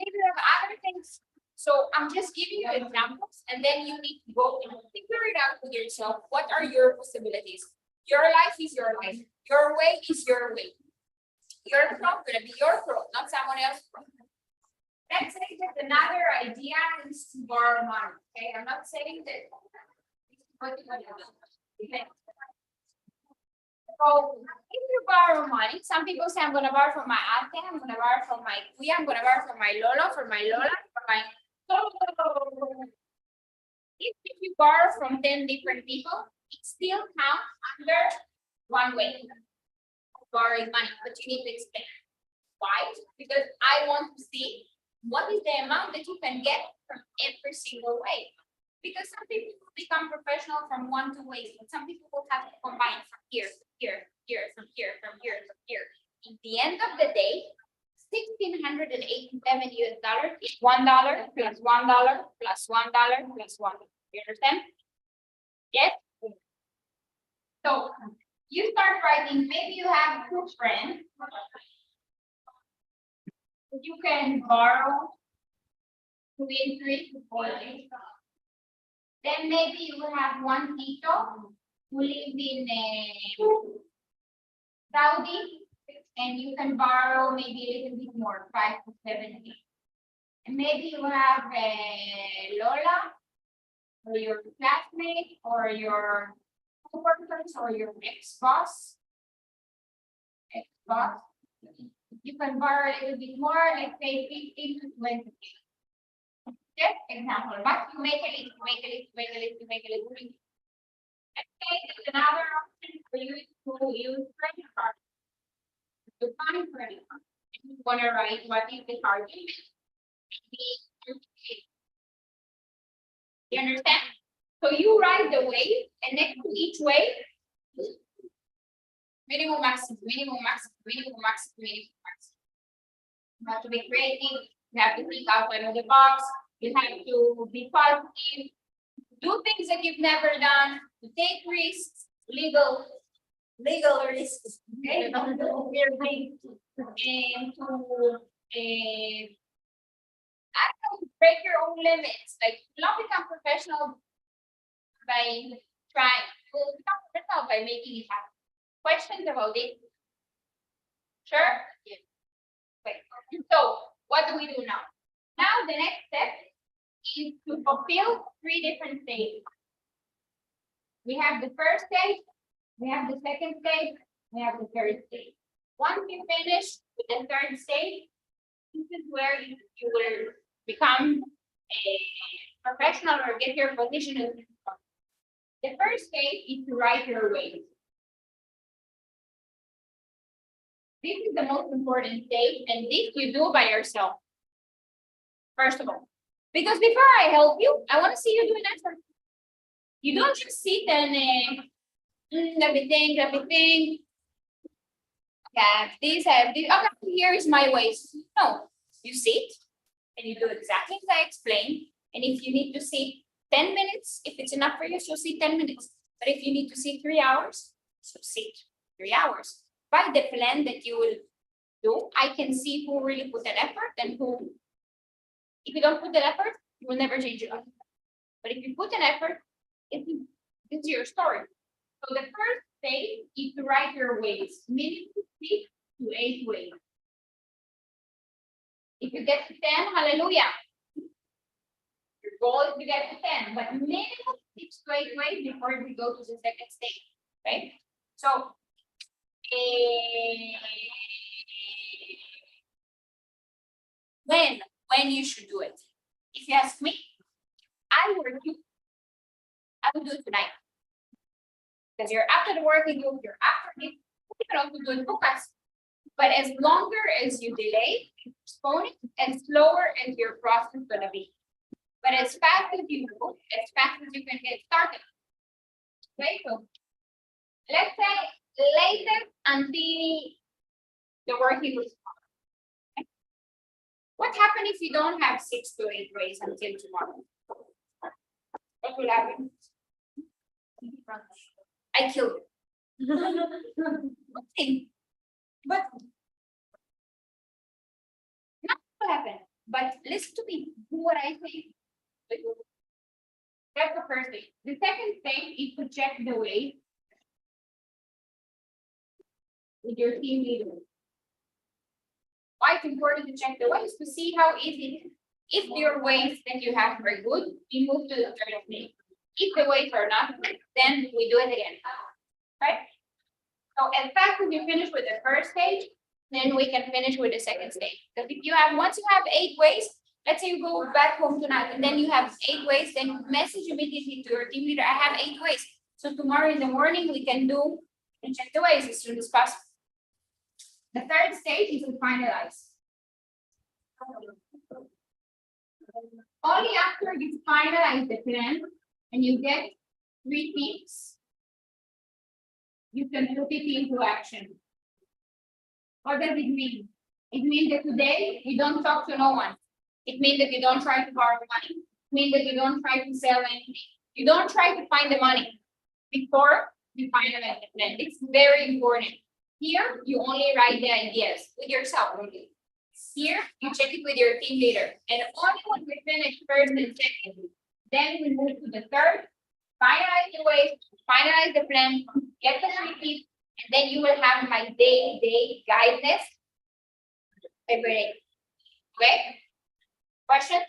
maybe you have other things. So I'm just giving you examples, and then you need to go and figure it out with yourself. What are your possibilities? Your life is your life. Your way is your way. Your pro gonna be your pro, not someone else's pro. Let's say that another idea is to borrow money. Okay, I'm not saying that. Okay. So if you borrow money, some people say I'm gonna borrow from my ate, I'm gonna borrow from my kuya, I'm gonna borrow from my lola, for my. If you borrow from 10 different people, it still counts under one way of borrowing money, but you need to explain why. Because I want to see what is the amount that you can get from every single way. Because some people become professional from 1 to 2 ways, but some people will have to combine from here, here, here, from here, from here, from here. At the end of the day, $1,687 is $1 plus $1 plus $1 plus $1. You understand? Yes? So you start writing, maybe you have 2 friends. You can borrow 2 and 3 to 4 days. Then maybe you have 1 tito who lives in Saudi, and you can borrow maybe a little bit more, 5 to 7 days. And maybe you have a Lola, or your classmate, or your coworkers, or your ex-boss. You can borrow a little bit more, let's say 15 to 20 days. Just example, but you make a list. Let's say there's another option for you to use credit card. To find credit card. You want to write what is the card limit. You understand? So you write the way, and next to each way, minimum, maximum. You have to be creative. You have to think outside of the box. You have to be positive. Do things that you've never done. To take risks, legal risks. Okay, and to I don't know, break your own limits. Like, not become professional by trying. We'll become professional by making it happen. Questions about it? Sure? Yeah. Okay. So what do we do now? Now the next step is to fulfill 3 different stages. We have the first stage, we have the second stage, we have the third stage. Once you finish with the third stage, this is where you will become a professional or get your position in the firm. The first stage is to write your ways. This is the most important stage, and this you do by yourself. First of all, because before I help you, I want to see you do an effort. You don't just sit and let me think. Have this. Okay, here is my ways. No, you sit and you do exactly as I explained. And if you need to sit 10 minutes, if it's enough for you, so sit 10 minutes. But if you need to sit 3 hours, so sit 3 hours. By the plan that you will do, I can see who really put an effort and who, if you don't put an effort, you will never change your life. But if you put an effort, it's your story. So the first stage is to write your ways, minimum 6 to 8 ways. If you get to 10, hallelujah. Your goal is to get to 10, but minimum 6 to 8 ways before we go to the second stage. Okay? So when you should do it. If you ask me, I will do it tonight. Because you're after the working group, you're after it, you can also do it focus. But as longer as you delay, postpone it, and slower as your process is gonna be. But as fast as you do, as fast as you can get started. Okay, so let's say later until the working group. Okay. What happens if you don't have 6 to 8 ways until tomorrow? What will happen? I killed it. Okay. But but listen to me, do what I say. That's the first thing. The second thing is to check the weight with your team leader. Why it's important to check the weights? To see how easy. If your weights that you have are good, we move to the third stage. If the weights are not good, then we do it again. Right? So in fact, when you finish with the first stage, then we can finish with the second stage. Because if you have, once you have 8 weights, let's say you go back home tonight and then you have 8 weights, then message immediately to your team leader, I have 8 weights. So tomorrow in the morning we can do and check the weights as soon as possible. The third stage is to finalize. Only after you finalize the plan and you get 3 teams, you can put it into action. What does it mean? It means that today you don't talk to no one. It means that you don't try to borrow money. It means that you don't try to sell anything. You don't try to find the money before you finalize the plan. It's very important. Here, you only write the ideas with yourself. Here, you check it with your team leader. And only when we finish first and second, then we move to the third, finalize the ways, finalize the plan, get the repeat, and then you will have my day-to-day guidance every day. Okay? Questions?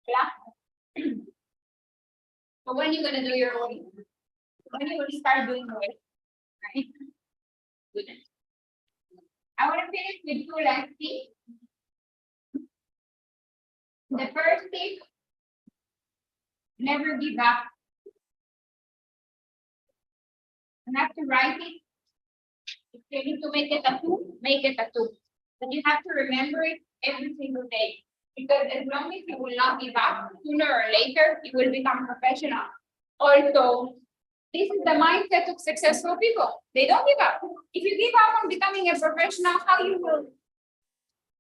Yeah. So when are you gonna do your own? When are you gonna start doing your own? Right? Good. I want to finish with 2 last things. The first thing, never give up. You have to write it. If you need to make it a 2, make it a 2. But you have to remember it every single day. Because as long as you will not give up, sooner or later, you will become professional. Also, this is the mindset of successful people. They don't give up. If you give up on becoming a professional, how you will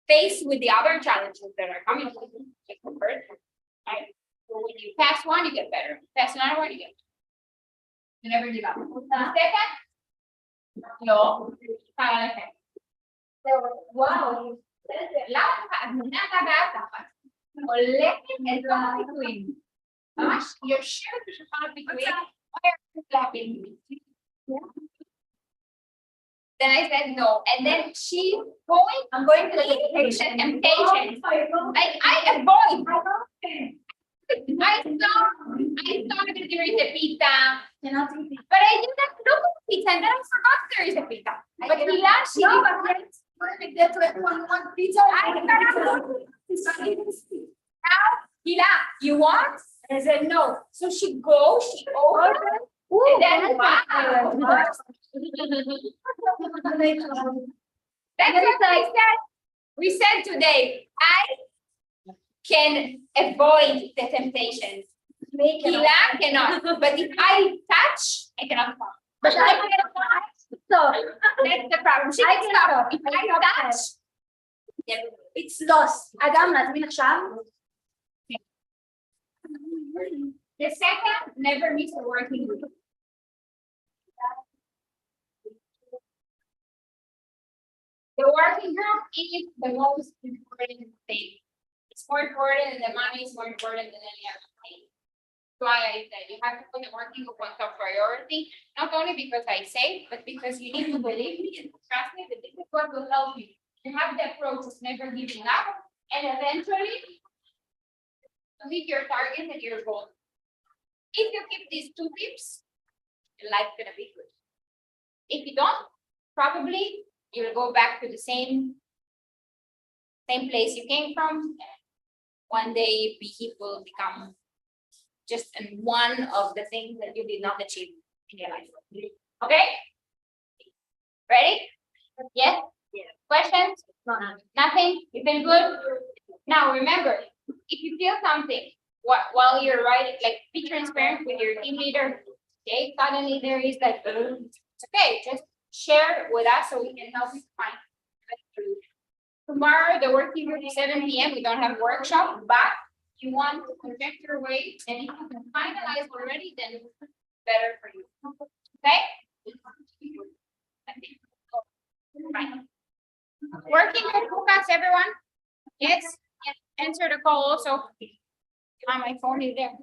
face with the other challenges that are coming? Right? So when you pass one, you get better. Pass another one, you get better. You never give up. Second, no. Wow. You're sure you should not be doing. Why are you clapping me? Then I said no. And then she going, I'm going to the patient and patience. I avoid. I saw that there is a pizza. But I did not look at pizza and then I forgot there is a pizza. But she Hila, you want? I said no. So she goes, she opens, and then wow. That's what I said. We said today, I can avoid the temptations. Hila cannot. But if I touch, I cannot stop. But I cannot stop. That's the problem. She can stop. If I touch, it's lost. אגם, להזמין עכשיו? The second, never miss a working group. The working group is the most important thing. It's more important than the money, it's more important than any other thing. That's why I said you have to put the working group on top priority, not only because I say, but because you need to believe me and trust me that this is what will help you. You have the approach of never giving up, and eventually meet your target and your goal. If you keep these 2 tips, your life's gonna be good. If you don't, probably you will go back to the same place you came from. One day you will become just one of the things that you did not achieve in your life. Okay? Ready? Yes? Yeah. Questions? Nothing? You feel good? Now remember, if you feel something while you're writing, like be transparent with your team leader. Okay, suddenly there is like, it's okay, just share with us so we can help you find. Tomorrow, the working group is 7 p.m. We don't have workshop, but you want to project your way, and if you can finalize already, then it's better for you. Okay? Right. Working group focus, everyone. Yes, answer the call also. My phone is there.